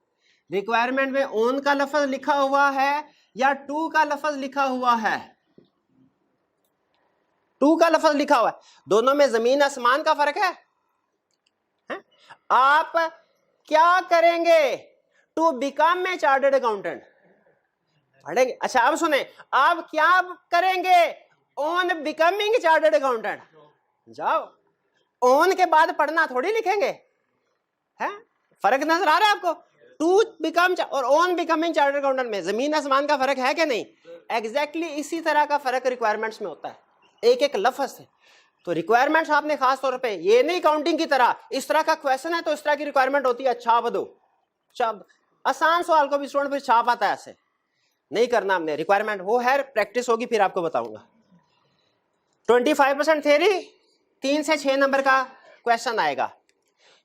Speaker 1: रिक्वायरमेंट में ऑन का लफ्ज लिखा हुआ है या टू का लफ्ज लिखा हुआ है, टू का लफ्ज लिखा हुआ है, दोनों में जमीन आसमान का फर्क है। आप क्या करेंगे to become a chartered accountant, पढ़ेंगे। अच्छा अब सुने, आप क्या करेंगे ऑन बिकमिंग चार्टर्ड अकाउंटेंट। जाओ, ऑन के बाद पढ़ना थोड़ी लिखेंगे, है फर्क नजर आ रहा है आपको। टू बिकम और ऑन बिकमिंग चार्टर्ड अकाउंटेंट में जमीन आसमान का फर्क है कि नहीं। एग्जैक्टली इसी तरह का फर्क रिक्वायरमेंट्स में होता है, एक एक लफ्ज से। तो रिक्वायरमेंट्स आपने खास तौर पे, ये नहीं काउंटिंग की तरह इस तरह का क्वेश्चन है तो इस तरह की रिक्वायरमेंट होती है, छाप दो, छाप। आसान सवाल को भी स्टूडेंट फिर छाप आता है, ऐसे नहीं करना हमने। रिक्वायरमेंट वो है, प्रैक्टिस होगी फिर आपको बताऊंगा। 25% थ्योरी, 3 से 6 नंबर का क्वेश्चन आएगा।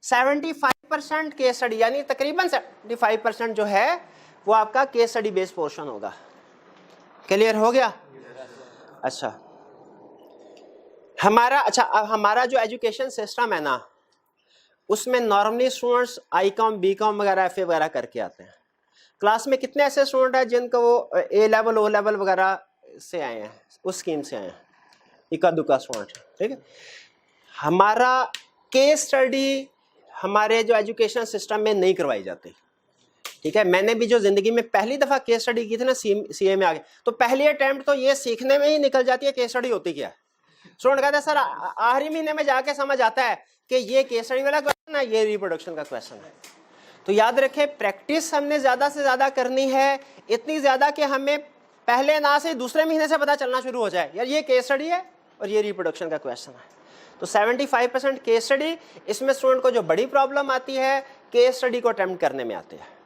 Speaker 1: 75% केस स्टडी, यानी तकरीबन 75% जो है वो आपका केस स्टडी बेस्ड पोर्शन होगा। क्लियर हो गया? अच्छा अब हमारा जो एजुकेशन सिस्टम है ना, उसमें नॉर्मली स्टूडेंट्स आई.कॉम, बी.कॉम वगैरह, एफ.ए. वगैरह करके आते हैं। क्लास में कितने ऐसे स्टूडेंट हैं जिनको वो ए लेवल, ओ लेवल वगैरह से आए हैं, उस स्कीम से आए हैं, इक्का दुक्का स्टूडेंट, ठीक है। हमारा केस स्टडी हमारे जो एजुकेशन सिस्टम में नहीं करवाई जाती, ठीक है। मैंने भी जो जिंदगी में पहली दफा केस स्टडी की थी ना, सीए में आगे, तो पहली अटेम्प्ट तो ये सीखने में ही निकल जाती है केस स्टडी होती क्या है। स्टूडेंट कहता है सर आखिरी महीने में जाके समझ आता है कि ये केस स्टडी वाला क्वेश्चन है, ये रिप्रोडक्शन का क्वेश्चन है। तो याद रखें, प्रैक्टिस हमने ज्यादा से ज्यादा करनी है, इतनी ज्यादा कि हमें पहले ना से दूसरे महीने से पता चलना शुरू हो जाए, यार ये केस स्टडी है और ये रिप्रोडक्शन का क्वेश्चन है। तो 75% केस स्टडी, इसमें स्टूडेंट को जो बड़ी प्रॉब्लम आती है केस स्टडी को अटेम्प्ट करने में आती है।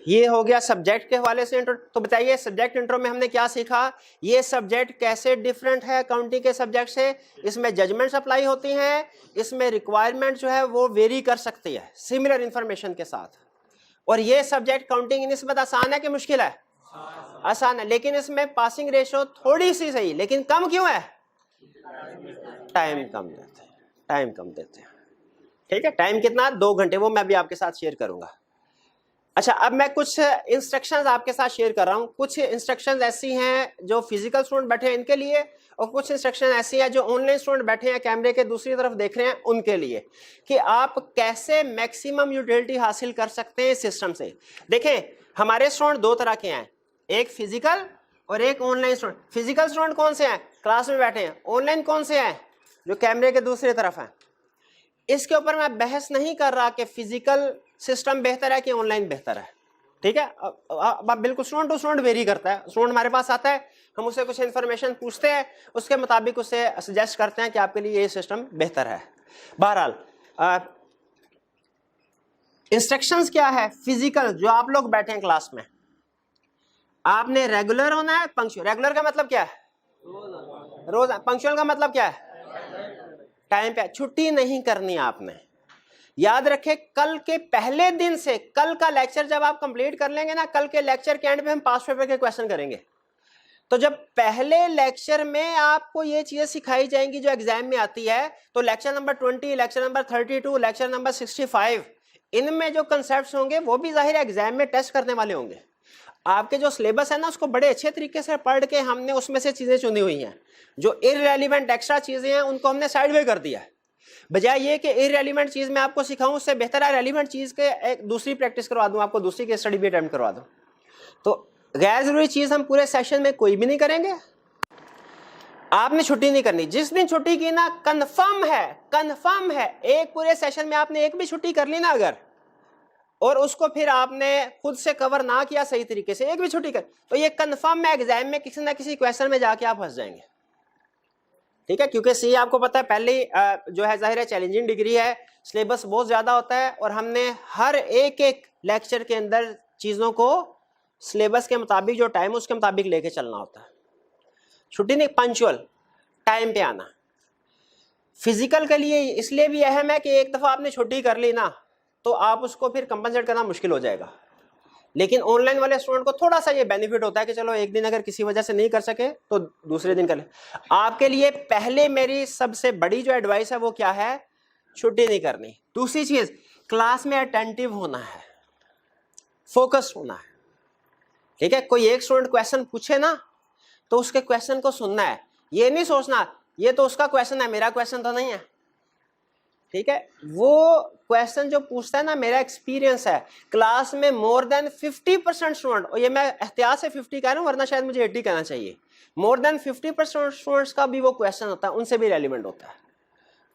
Speaker 1: ये हो गया सब्जेक्ट के हवाले से इंट्रो। तो बताइए सब्जेक्ट इंट्रो में हमने क्या सीखा, ये सब्जेक्ट कैसे डिफरेंट है अकाउंटिंग के सब्जेक्ट से, इसमें जजमेंट्स अप्लाई होती हैं, इसमें रिक्वायरमेंट जो है वो वेरी कर सकती है सिमिलर इंफॉर्मेशन के साथ। और ये सब्जेक्ट काउंटिंग निस्बत आसान है कि मुश्किल है? आसान है, लेकिन इसमें पासिंग रेशो थोड़ी सी सही, लेकिन कम क्यों है? टाइम कम देते हैं, ठीक है। टाइम कितना? 2 घंटे, वो मैं भी आपके साथ शेयर करूंगा। अच्छा अब मैं कुछ इंस्ट्रक्शंस आपके साथ शेयर कर रहा हूं। कुछ इंस्ट्रक्शंस ऐसी हैं जो फिजिकल स्टूडेंट बैठे हैं इनके लिए, और कुछ इंस्ट्रक्शन ऐसी हैं जो ऑनलाइन स्टूडेंट बैठे हैं कैमरे के दूसरी तरफ देख रहे हैं उनके लिए, कि आप कैसे मैक्सिमम यूटिलिटी हासिल कर सकते हैं सिस्टम से। देखें हमारे स्टूडेंट 2 तरह के हैं, एक फिजिकल और एक ऑनलाइन स्टूडेंट। फिजिकल स्टूडेंट कौन से हैं? क्लास में बैठे हैं। ऑनलाइन कौन से हैं? जो कैमरे के दूसरी तरफ हैं। इसके ऊपर मैं बहस नहीं कर रहा कि फिजिकल सिस्टम बेहतर है कि ऑनलाइन बेहतर है? ठीक है, अब बिल्कुल स्टूडेंट टू स्टूडेंट वेरी करता है। स्टूडेंट हमारे पास आता है, हम उससे कुछ इन्फॉर्मेशन पूछते हैं, उसके मुताबिक उसे सजेस्ट करते हैं कि आपके लिए ये सिस्टम बेहतर है। बहरहाल इंस्ट्रक्शंस क्या है? फिजिकल, जो आप लोग बैठे हैं क्लास में, आपने रेगुलर होना है, पंक्चुअल। रेगुलर का मतलब क्या है? रोज। पंक्चुअल का मतलब क्या है? टाइम पे। छुट्टी नहीं करनी आपने। याद रखें, कल के पहले दिन से, कल का लेक्चर जब आप कंप्लीट कर लेंगे ना, कल के लेक्चर के एंड पे हम पास पेपर के क्वेश्चन करेंगे। तो जब पहले लेक्चर में आपको ये चीजें सिखाई जाएंगी जो एग्जाम में आती है, तो lecture number 20, lecture number 32, lecture number 65, इनमें जो कंसेप्ट्स होंगे वो भी जाहिर है एग्जाम में टेस्ट करने वाले होंगे। आपके जो सिलेबस है ना, उसको बड़े अच्छे तरीके से पढ़ के हमने उसमें से चीजें चुनी हुई हैं। जो इररेलेवेंट एक्स्ट्रा चीजें हैं उनको हमने साइड वे कर दिया है। बजाय ये कि इररेलेवेंट चीज मैं आपको सिखाऊं, उससे बेहतर है रेलिवेंट चीज के एक दूसरी प्रैक्टिस करवा दूं, आपको दूसरी केस स्टडी भी अटेम्प्ट करवा दूं। तो गैर जरूरी चीज हम पूरे सेशन में कोई भी नहीं करेंगे। आपने छुट्टी नहीं करनी। जिस दिन छुट्टी की ना, कंफर्म है एक पूरे सेशन में आपने एक भी छुट्टी कर ली ना अगर, और उसको फिर आपने खुद से कवर ना किया सही तरीके से, एक भी छुट्टी कर, तो ये कंफर्म है एग्जाम में किसी ना किसी क्वेश्चन में जाके आप फंस जाएंगे। ठीक है, क्योंकि सी आपको पता है पहले जो है जाहिर है चैलेंजिंग डिग्री है, सिलेबस बहुत ज्यादा होता है, और हमने हर एक लेक्चर के अंदर चीजों को सिलेबस के मुताबिक, जो टाइम उसके मुताबिक लेके चलना होता है। छुट्टी नहीं, पंचुअल टाइम पे आना। फिजिकल के लिए इसलिए भी अहम है कि एक दफा आपने छुट्टी कर ली ना, तो आप उसको फिर कंपनसेट करना मुश्किल हो जाएगा। लेकिन ऑनलाइन वाले स्टूडेंट को थोड़ा सा ये बेनिफिट होता है कि चलो एक दिन अगर किसी वजह से नहीं कर सके तो दूसरे दिन कर ले। आपके लिए पहले मेरी सबसे बड़ी जो एडवाइस है वो क्या है? छुट्टी नहीं करनी। दूसरी चीज, क्लास में अटेंटिव होना है, फोकस होना है। ठीक है, कोई एक स्टूडेंट क्वेश्चन पूछे ना, तो उसके क्वेश्चन को सुनना है। ये नहीं सोचना ये तो उसका क्वेश्चन है, मेरा क्वेश्चन तो नहीं है। ठीक है, वो क्वेश्चन जो पूछता है ना, मेरा एक्सपीरियंस है क्लास में मोर देन 50% स्टूडेंट, और ये मैं एहतियात से 50 कह रहा हूं वरना शायद मुझे 80 कहना चाहिए, मोर देन 50% स्टूडेंट्स का भी वो क्वेश्चन होता है, उनसे भी रेलिवेंट होता है।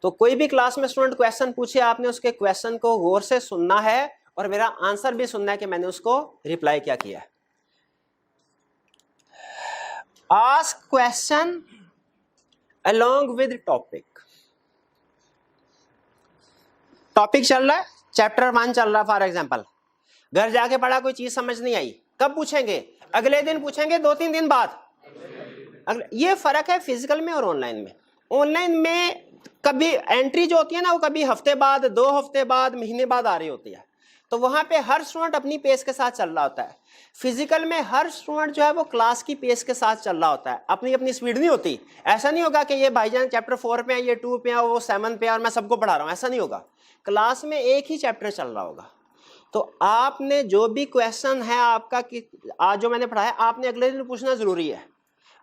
Speaker 1: तो कोई भी क्लास में स्टूडेंट क्वेश्चन पूछे, आपने उसके क्वेश्चन को गौर से सुनना है और मेरा आंसर भी सुनना है कि मैंने उसको रिप्लाई क्या किया है। Ask question along with topic. Topic चल रहा है, चैप्टर 1 चल रहा है फॉर एग्जांपल, घर जाके पढ़ा, कोई चीज समझ नहीं आई, कब पूछेंगे? अगले दिन पूछेंगे, 2-3 दिन बाद। ये फर्क है फिजिकल में और ऑनलाइन में। ऑनलाइन में कभी एंट्री जो होती है ना, वो कभी हफ्ते बाद, 2 हफ्ते बाद, महीने बाद आ रही होती है, तो वहां पे हर स्टूडेंट अपनी पेस के साथ चल रहा होता है। फिजिकल में हर स्टूडेंट जो है वो क्लास की पेस के साथ चल रहा होता है, अपनी अपनी स्पीड नहीं होती। ऐसा नहीं होगा कि ये भाईजान चैप्टर 4 पे है, ये 2 पे है, वो 7 पे है और मैं सबको पढ़ा रहा हूँ, ऐसा नहीं होगा। क्लास में एक ही चैप्टर चल रहा होगा। तो आपने जो भी क्वेश्चन है आपका कि आज जो मैंने पढ़ाया, आपने अगले दिन पूछना जरूरी है।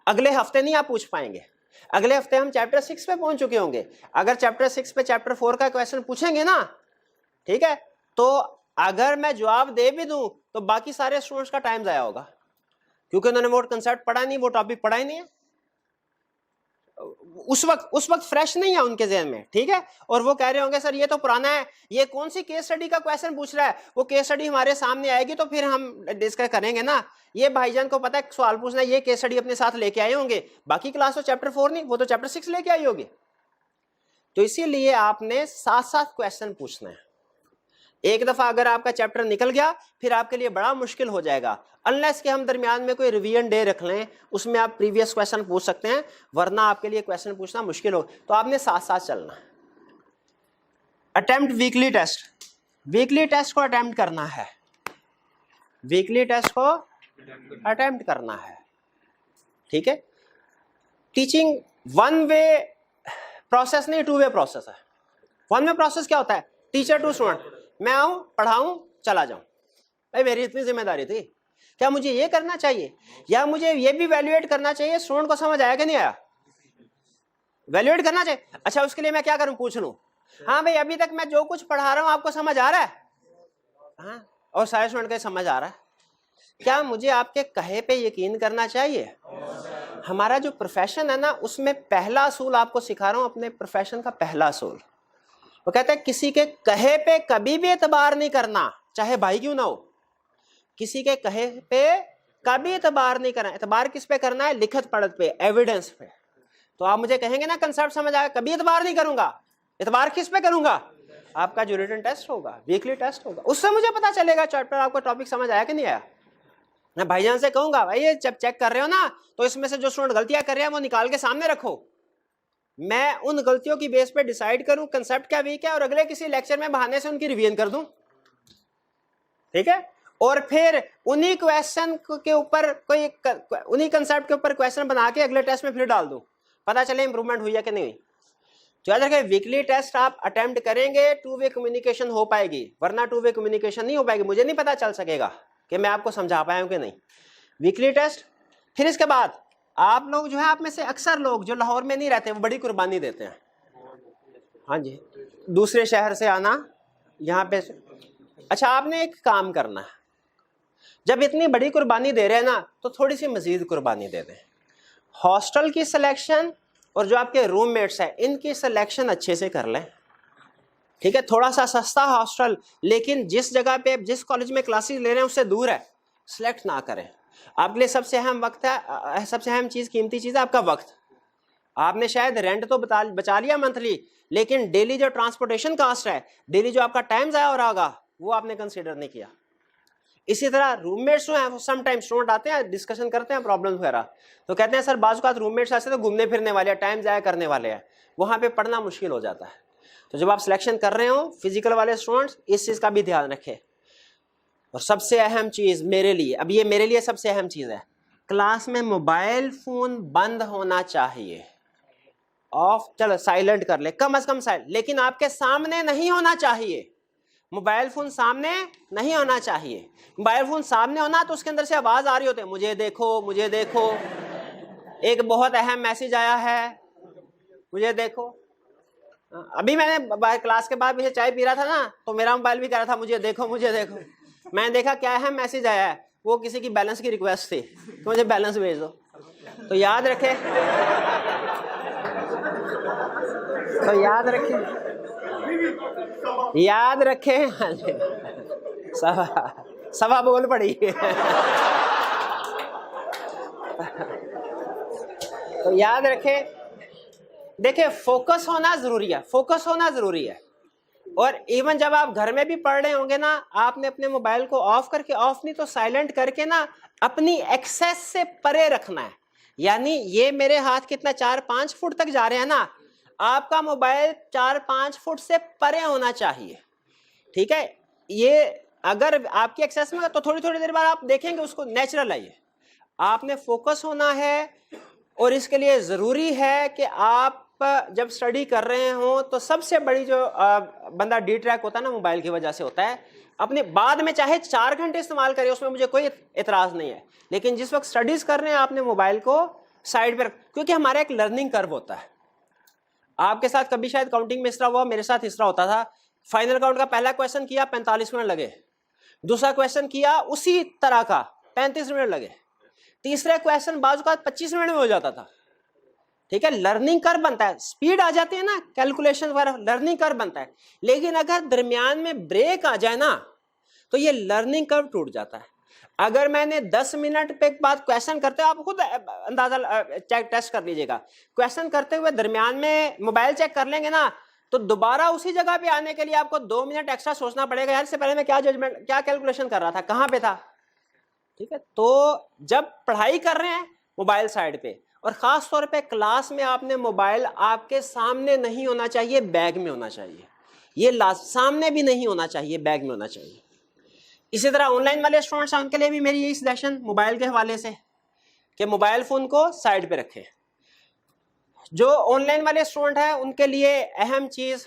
Speaker 1: अगले हफ्ते नहीं आप पूछ पाएंगे, अगले हफ्ते हम चैप्टर 6 पे पहुंच चुके होंगे। अगर चैप्टर 6 पे चैप्टर 4 का क्वेश्चन पूछेंगे ना, ठीक है, तो अगर मैं जवाब दे भी दूं तो बाकी सारे स्टूडेंट्स का टाइम जाया होगा, क्योंकि उन्होंने वो कंसेप्ट पढ़ा नहीं, वो टॉपिक पढ़ा ही नहीं है, उस वक्त फ्रेश नहीं है उनके ज़हन में। ठीक है, और वो कह रहे होंगे सर ये तो पुराना है, ये कौन सी केस स्टडी का क्वेश्चन पूछ रहा है? वो केस स्टडी हमारे सामने आएगी तो फिर हम डिस्कस करेंगे ना। ये भाईजान को पता है सवाल पूछना है, ये केस स्टडी अपने साथ लेके आए होंगे, बाकी क्लास तो चैप्टर 4 नहीं, वो तो चैप्टर 6 लेके आई होगी। तो इसीलिए आपने साथ साथ क्वेश्चन पूछना है। एक दफा अगर आपका चैप्टर निकल गया, फिर आपके लिए बड़ा मुश्किल हो जाएगा, अनलेस कि हम दरमियान में कोई रिवीजन डे रख लें, उसमें आप प्रीवियस क्वेश्चन पूछ सकते हैं, वरना आपके लिए क्वेश्चन पूछना मुश्किल हो। तो आपने साथ साथ चलना है। Attempt weekly test, weekly test को अटेम्प्ट करना है, वीकली टेस्ट को अटेम्प्ट करना है। ठीक है, टीचिंग 1 वे प्रोसेस नहीं, 2 वे प्रोसेस है। 1 वे प्रोसेस क्या होता है? टीचर टू स्टूडेंट, मैं आऊं, पढ़ाऊं, चला जाऊं। भाई मेरी इतनी जिम्मेदारी थी, क्या मुझे ये करना चाहिए, या मुझे ये भी वैल्यूएट करना चाहिए स्टूडेंट को समझ आया कि नहीं आया? वैल्यूएट करना चाहिए। अच्छा, उसके लिए मैं क्या करूं? पूछ लूं, हाँ भाई अभी तक मैं जो कुछ पढ़ा रहा हूं आपको समझ आ रहा है? हाँ, और सारे स्टूडेंट को समझ आ रहा है। क्या मुझे आपके कहे पे यकीन करना चाहिए? हमारा जो प्रोफेशन है ना, उसमें पहला असूल आपको सिखा रहा हूं, अपने प्रोफेशन का पहला असूल, वो कहता है किसी के कहे पे कभी भी एतबार नहीं करना, चाहे भाई क्यों ना हो, किसी के कहे पे कभी एतबार नहीं करना। एतबार किस पे करना है? लिखत पढ़त पे, एविडेंस पे। तो आप मुझे कहेंगे ना कंसेप्ट समझ आया, कभी एतबार नहीं करूंगा, एतबार किस पे करूंगा? आपका जो रिटन टेस्ट होगा, वीकली टेस्ट होगा, उससे मुझे पता चलेगा चैप्टर आपको टॉपिक समझ आया कि नहीं आया। मैं भाईजान से कहूंगा भाई ये जब चेक कर रहे हो ना तो इसमें से जो स्टूडेंट गलतियां कर रहे हैं वो निकाल के सामने रखो, मैं उन गलतियों की बेस पे डिसाइड करूं कंसेप्ट क्या वीक है और अगले किसी लेक्चर में बहाने से उनकी रिवीजन कर दूं, ठीक है। और फिर उन्हीं क्वेश्चन के ऊपर कोई उन्हीं कंसेप्ट के ऊपर क्वेश्चन बना के अगले टेस्ट में फिर डाल दूं, पता चले इंप्रूवमेंट हुई है कि नहीं हुई। तो याद रखें वीकली टेस्ट आप अटेम्प्ट करेंगे, टू वे कम्युनिकेशन हो पाएगी, वरना टू वे कम्युनिकेशन नहीं हो पाएगी, मुझे नहीं पता चल सकेगा कि मैं आपको समझा पाया हूं कि नहीं। वीकली टेस्ट, फिर इसके बाद आप लोग जो है, आप में से अक्सर लोग जो लाहौर में नहीं रहते वो बड़ी कुर्बानी देते हैं, हाँ जी, दूसरे शहर से आना यहाँ पे। अच्छा आपने एक काम करना है, जब इतनी बड़ी कुर्बानी दे रहे हैं ना तो थोड़ी सी मजीद कुर्बानी दे दें। हॉस्टल की सिलेक्शन और जो आपके रूममेट्स हैं इनकी सिलेक्शन अच्छे से कर लें, ठीक है। थोड़ा सा सस्ता हॉस्टल, लेकिन जिस जगह पे जिस कॉलेज में क्लासेस ले रहे हैं उससे दूर है, सिलेक्ट ना करें। आपके लिए सबसे अहम वक्त है, सबसे अहम चीज, कीमती चीज है आपका वक्त। आपने शायद रेंट तो बचा लिया मंथली, लेकिन डेली जो ट्रांसपोर्टेशन कास्ट है, डेली जो आपका टाइम जाया हो रहा होगा, वो आपने कंसीडर नहीं किया। इसी तरह रूममेट्स जो हैं, सम टाइम स्टूडेंट आते हैं, डिस्कशन करते हैं प्रॉब्लम वगैरह, तो कहते हैं सर बाज़ रूममेट्स ऐसे तो घूमने फिरने वाले हैं, टाइम जाया करने वाले हैं, वहाँ पे पढ़ना मुश्किल हो जाता है। तो जब आप सिलेक्शन कर रहे हो फिजिकल वाले स्टूडेंट्स, इस चीज़ का भी ध्यान रखें। और सबसे अहम चीज़ मेरे लिए, अब ये मेरे लिए सबसे अहम चीज़ है, क्लास में मोबाइल फ़ोन बंद होना चाहिए, ऑफ, चलो साइलेंट कर ले, कम से कम साइलेंट, लेकिन आपके सामने नहीं होना चाहिए। मोबाइल फोन सामने नहीं होना चाहिए। मोबाइल फोन सामने होना तो उसके अंदर से आवाज आ रही होती है, मुझे देखो मुझे देखो, एक बहुत अहम मैसेज आया है, मुझे देखो। अभी मैंने क्लास के बाद मुझे चाय पी रहा था ना, तो मेरा मोबाइल भी कह रहा था मुझे देखो मुझे देखो। मैंने देखा क्या अहम मैसेज आया है, वो किसी की बैलेंस की रिक्वेस्ट थी, तो मुझे बैलेंस भेज दो। तो याद रखे, तो याद रखें, याद रखें, सभा बोल पड़ी। तो याद रखें, देखिए फोकस होना जरूरी है, फोकस होना जरूरी है। और इवन जब आप घर में भी पढ़ रहे होंगे ना, आपने अपने मोबाइल को ऑफ करके, ऑफ नहीं तो साइलेंट करके ना, अपनी एक्सेस से परे रखना है। यानी ये मेरे हाथ कितना 4-5 फुट तक जा रहे हैं ना, आपका मोबाइल 4-5 फुट से परे होना चाहिए, ठीक है। ये अगर आपकी एक्सेस में तो थोड़ी थोड़ी देर बाद आप देखेंगे उसको, नेचुरल है ये। आपने फोकस होना है, और इसके लिए जरूरी है कि आप जब स्टडी कर रहे हो तो सबसे बड़ी जो बंदा डी ट्रैक होता है ना, मोबाइल की वजह से होता है। अपने बाद में चाहे 4 घंटे इस्तेमाल करें, उसमें मुझे कोई एतराज नहीं है, लेकिन जिस वक्त स्टडीज कर रहे हैं आपने मोबाइल को साइड पर, क्योंकि हमारा एक लर्निंग कर्व होता है। आपके साथ कभी शायद काउंटिंग में इस तरह हुआ, मेरे साथ इस तरह होता था, फाइनल काउंट का पहला क्वेश्चन किया 45 मिनट लगे, दूसरा क्वेश्चन किया उसी तरह का 35 मिनट लगे, तीसरे क्वेश्चन बाजू का 25 मिनट में हो जाता था, ठीक है। लर्निंग कर्व बनता है, स्पीड आ जाती है ना, कैलकुलेशन वगैरह, लर्निंग कर्व बनता है। लेकिन अगर दरमियान में ब्रेक आ जाए ना, तो ये लर्निंग कर्व टूट जाता है। अगर मैंने 10 मिनट पे बाद क्वेश्चन करते, आप खुद अंदाजा चेक टेस्ट कर लीजिएगा, क्वेश्चन करते हुए दरमियान में मोबाइल चेक कर लेंगे ना, तो दोबारा उसी जगह पे आने के लिए आपको 2 मिनट एक्स्ट्रा सोचना पड़ेगा, यार इससे पहले मैं क्या जजमेंट, क्या कैलकुलेशन कर रहा था, कहां पे था, ठीक है। तो जब पढ़ाई कर रहे हैं मोबाइल साइड पे, और खास तौर पे क्लास में आपने मोबाइल आपके सामने नहीं होना चाहिए, बैग में होना चाहिए। ये सामने भी नहीं होना चाहिए, बैग में होना चाहिए। इसी तरह ऑनलाइन वाले स्टूडेंट्स हैं, उनके लिए भी मेरी यही सजेशन मोबाइल के हवाले से, कि मोबाइल फोन को साइड पे रखें। जो ऑनलाइन वाले स्टूडेंट हैं उनके लिए अहम चीज,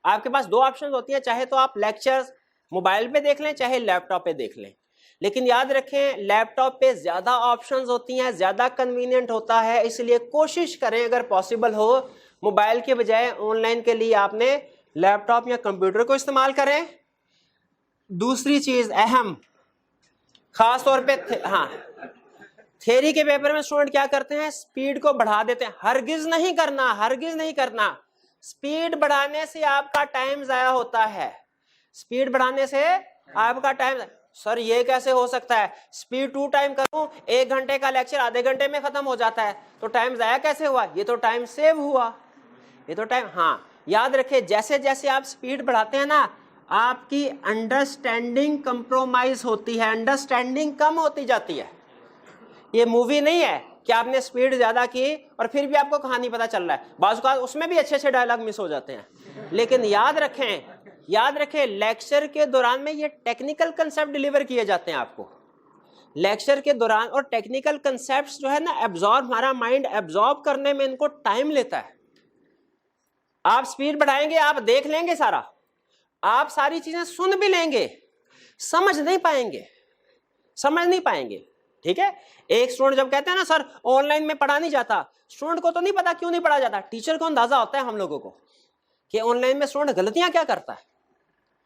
Speaker 1: आपके पास 2 ऑप्शन होती हैं, चाहे तो आप लेक्चर्स मोबाइल पे देख लें, चाहे लैपटॉप पे देख लें। लेकिन याद रखें लैपटॉप पे ज्यादा ऑप्शंस होती हैं, ज्यादा कन्वीनियंट होता है, इसलिए कोशिश करें अगर पॉसिबल हो मोबाइल के बजाय ऑनलाइन के लिए आपने लैपटॉप या कंप्यूटर को इस्तेमाल करें। दूसरी चीज अहम, खास तौर पे हाँ, थ्योरी के पेपर में स्टूडेंट क्या करते हैं, स्पीड को बढ़ा देते हैं। हरगिज नहीं करना, हरगिज नहीं करना, स्पीड बढ़ाने से आपका टाइम जाया होता है, स्पीड बढ़ाने से आपका टाइम। सर ये कैसे हो सकता है, स्पीड 2 टाइम करूं, 1 घंटे का लेक्चर आधे घंटे में खत्म हो जाता है, तो टाइम जाया कैसे हुआ? ये तो टाइम सेव हुआ, ये तो टाइम। हाँ याद रखिए, जैसे जैसे आप स्पीड बढ़ाते हैं ना, आपकी अंडरस्टैंडिंग कंप्रोमाइज होती है, अंडरस्टैंडिंग कम होती जाती है। ये मूवी नहीं है कि आपने स्पीड ज्यादा की और फिर भी आपको कहानी पता चल रहा है, बाज़ औक़ात उसमें भी अच्छे अच्छे डायलॉग मिस हो जाते हैं। लेकिन याद रखें लेक्चर के दौरान में ये टेक्निकल कंसेप्ट डिलीवर किए जाते हैं आपको लेक्चर के दौरान, और टेक्निकल कंसेप्ट्स जो है ना एब्जॉर्ब, हमारा माइंड एब्जॉर्ब करने में इनको टाइम लेता है। आप स्पीड बढ़ाएंगे, आप देख लेंगे सारा, आप सारी चीजें सुन भी लेंगे, समझ नहीं पाएंगे। ठीक है, एक स्टूडेंट जब कहते हैं ना सर ऑनलाइन में पढ़ा नहीं जाता, स्टूडेंट को तो नहीं पता क्यों नहीं पढ़ा जाता, टीचर को अंदाजा होता है हम लोगों को कि ऑनलाइन में स्टूडेंट गलतियां क्या करता है।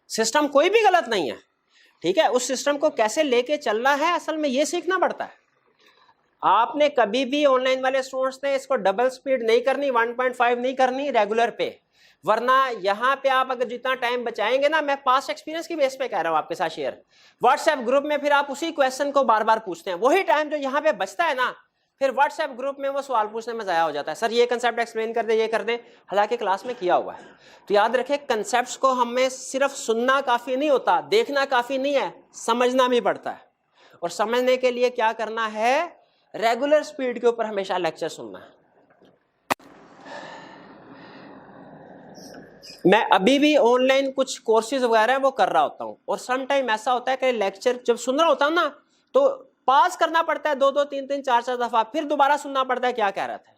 Speaker 1: सिस्टम कोई भी गलत नहीं है, ठीक है, उस सिस्टम को कैसे लेके चलना है असल में ये सीखना पड़ता है। आपने कभी भी ऑनलाइन वाले स्टूडेंट्स ने इसको डबल स्पीड नहीं करनी, 1.5 नहीं करनी रेगुलर पे, वरना यहाँ पे आप अगर जितना टाइम बचाएंगे ना, मैं पास्ट एक्सपीरियंस की बेस पे कह रहा हूँ आपके साथ शेयर, व्हाट्सएप ग्रुप में फिर आप उसी क्वेश्चन को बार बार पूछते हैं, वही टाइम जो यहाँ पे बचता है ना, फिर व्हाट्सएप ग्रुप में वो सवाल पूछने में ज़ाया हो जाता है, सर ये कंसेप्ट एक्सप्लेन कर दे, ये कर दे, हालांकि क्लास में किया हुआ है। तो याद रखें, कंसेप्ट्स को हमें सिर्फ सुनना काफ़ी नहीं होता, देखना काफ़ी नहीं है, समझना भी पड़ता है। और समझने के लिए क्या करना है, रेगुलर स्पीड के ऊपर हमेशा लेक्चर सुनना है। मैं अभी भी ऑनलाइन कुछ कोर्सेज वगैरह वो कर रहा होता हूँ, और सम टाइम ऐसा होता है कि लेक्चर जब सुन रहा होता हूँ ना, तो पास करना पड़ता है 2-2, 3-3, 4-4 दफा, फिर दोबारा सुनना पड़ता है क्या कह रहा था।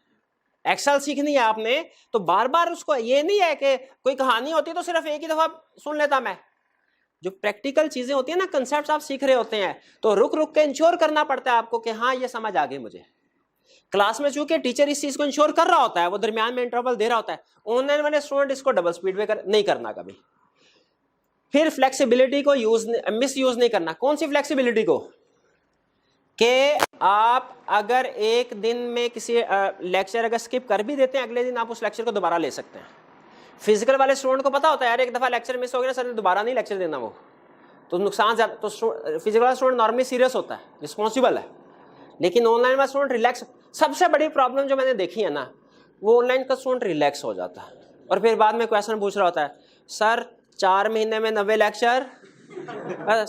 Speaker 1: एक्सेल सीखनी है आपने तो बार बार उसको, ये नहीं है कि कोई कहानी होती तो सिर्फ एक ही दफा सुन लेता मैं। जो प्रैक्टिकल चीजें होती है ना, कंसेप्ट आप सीख रहे होते हैं, तो रुक रुक के इंश्योर करना पड़ता है आपको कि हाँ ये समझ आ गई मुझे। क्लास में चूंकि टीचर इस चीज को इंश्योर कर रहा होता है, वो दरमियान में इंटरवल दे रहा होता है, ऑनलाइन वाले स्टूडेंट इसको डबल स्पीड में नहीं करना कभी। फिर फ्लेक्सिबिलिटी को मिस यूज नहीं करना। कौन सी फ्लेक्सिबिलिटी को? कि आप अगर एक दिन में किसी लेक्चर अगर स्किप कर भी देते हैं, अगले दिन आप उस लेक्चर को दोबारा ले सकते हैं। फिजिकल वाले स्टूडेंट को पता होता है यार एक दफा लेक्चर मिस हो गया, सर ने दोबारा नहीं लेक्चर देना, वो तो नुकसान ज्यादा। तो फिजिकल वाला स्टूडेंट नॉर्मली सीरियस होता है, रिस्पॉन्सिबल है, लेकिन ऑनलाइन वाला स्टूडेंट रिलैक्स। सबसे बड़ी प्रॉब्लम जो मैंने देखी है ना, वो ऑनलाइन का स्टूडेंट रिलैक्स हो जाता है और फिर बाद में क्वेश्चन पूछ रहा होता है, सर 4 महीने में 90 लेक्चर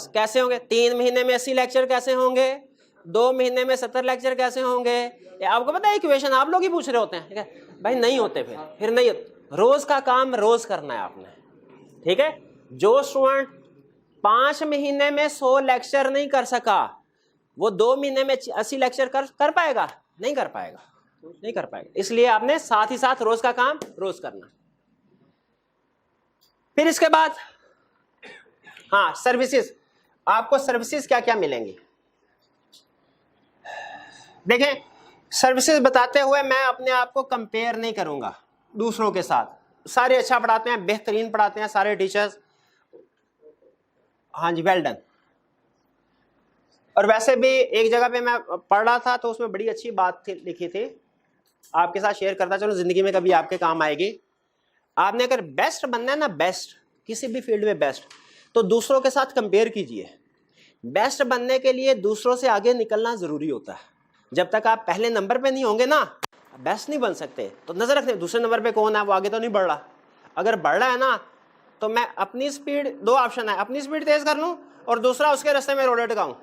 Speaker 1: कैसे होंगे, 3 महीने में 80 लेक्चर कैसे होंगे, 2 महीने में 70 लेक्चर कैसे होंगे। आपको पता है क्वेश्चन आप लोग ही पूछ रहे होते हैं, ठीक है भाई, नहीं होते फिर नहीं होते। रोज का काम रोज करना है आपने, ठीक है। जो स्टूडेंट 5 महीने में 100 लेक्चर नहीं कर सका, वो 2 महीने में 80 लेक्चर कर पाएगा? नहीं कर पाएगा। इसलिए आपने साथ ही साथ रोज का काम रोज करना। फिर इसके बाद हाँ, सर्विसेज। आपको सर्विसेज क्या क्या मिलेंगी देखें। सर्विसेज बताते हुए मैं अपने आप को कंपेयर नहीं करूंगा दूसरों के साथ। सारे अच्छा पढ़ाते हैं, बेहतरीन पढ़ाते हैं सारे टीचर्स, हाँ जी वेल डन। और वैसे भी एक जगह पे मैं पढ़ रहा था तो उसमें बड़ी अच्छी बात लिखी थी, आपके साथ शेयर करता चलो, जिंदगी में कभी आपके काम आएगी। आपने अगर बेस्ट बनना है ना, बेस्ट किसी भी फील्ड में बेस्ट, तो दूसरों के साथ कंपेयर कीजिए। बेस्ट बनने के लिए दूसरों से आगे निकलना जरूरी होता है। जब तक आप पहले नंबर पे नहीं होंगे ना, बेस्ट नहीं बन सकते। तो नजर रखते दूसरे नंबर पे कौन है, वो आगे तो नहीं बढ़ रहा। अगर बढ़ रहा है ना, तो मैं अपनी स्पीड, 2 ऑप्शन है, अपनी स्पीड तेज कर लूं और दूसरा उसके रास्ते में रोड अटकाऊं,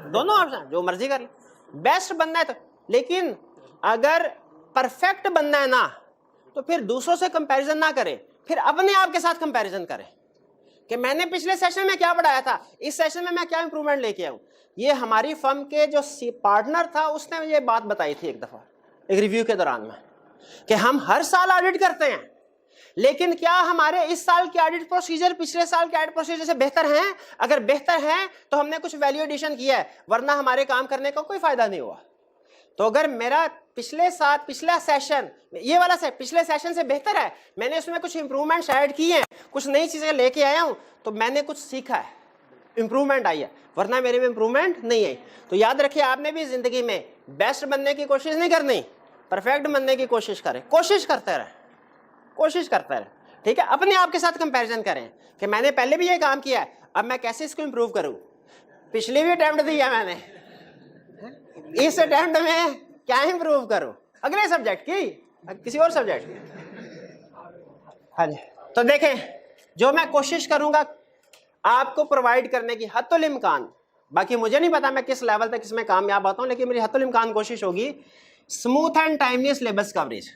Speaker 1: दोनों ऑप्शन, जो मर्जी कर ले। बेस्ट बनना है तो, लेकिन अगर परफेक्ट बनना है ना, तो फिर दूसरों से कंपैरिजन ना करें, फिर अपने आप के साथ कंपैरिजन करें कि मैंने पिछले सेशन में क्या पढ़ाया था, इस सेशन में मैं क्या इंप्रूवमेंट लेके आऊं। ये हमारी फर्म के जो पार्टनर था उसने ये बात बताई थी एक दफा एक रिव्यू के दौरान में, कि हम हर साल ऑडिट करते हैं, लेकिन क्या हमारे इस साल के ऑडिट प्रोसीजर पिछले साल के ऑडिट प्रोसीजर से बेहतर हैं? अगर बेहतर हैं तो हमने कुछ वैल्यू एडिशन किया है, वरना हमारे काम करने का कोई फायदा नहीं हुआ। तो अगर मेरा पिछला सेशन, ये वाला पिछले सेशन से बेहतर है, मैंने उसमें कुछ इंप्रूवमेंट्स ऐड किए हैं, कुछ नई चीजें लेके आया हूं, तो मैंने कुछ सीखा है, इंप्रूवमेंट आई है, वरना मेरे में इंप्रूवमेंट नहीं आई। तो याद रखिए, आपने भी जिंदगी में बेस्ट बनने की कोशिश नहीं करनी, परफेक्ट बनने की कोशिश करें, कोशिश करते रहे। कोशिश करता है, ठीक है। अपने आप के साथ कंपैरिजन करें कि मैंने पहले भी ये काम किया है, अब मैं कैसे इसको इंप्रूव करूं। पिछले भी अटेम्प्ट दिया मैंने, इस अटेम्प्ट में क्या इंप्रूव करूं, अगले सब्जेक्ट की, किसी और सब्जेक्ट की। हाँ जी, तो देखें जो मैं कोशिश करूंगा आपको प्रोवाइड करने की हत्तुल इम्कान, बाकी मुझे नहीं पता मैं किस लेवल तक इसमें कामयाब आता हूं, लेकिन मेरी हत्तुल इम्कान कोशिश होगी smooth and timely syllabus coverage.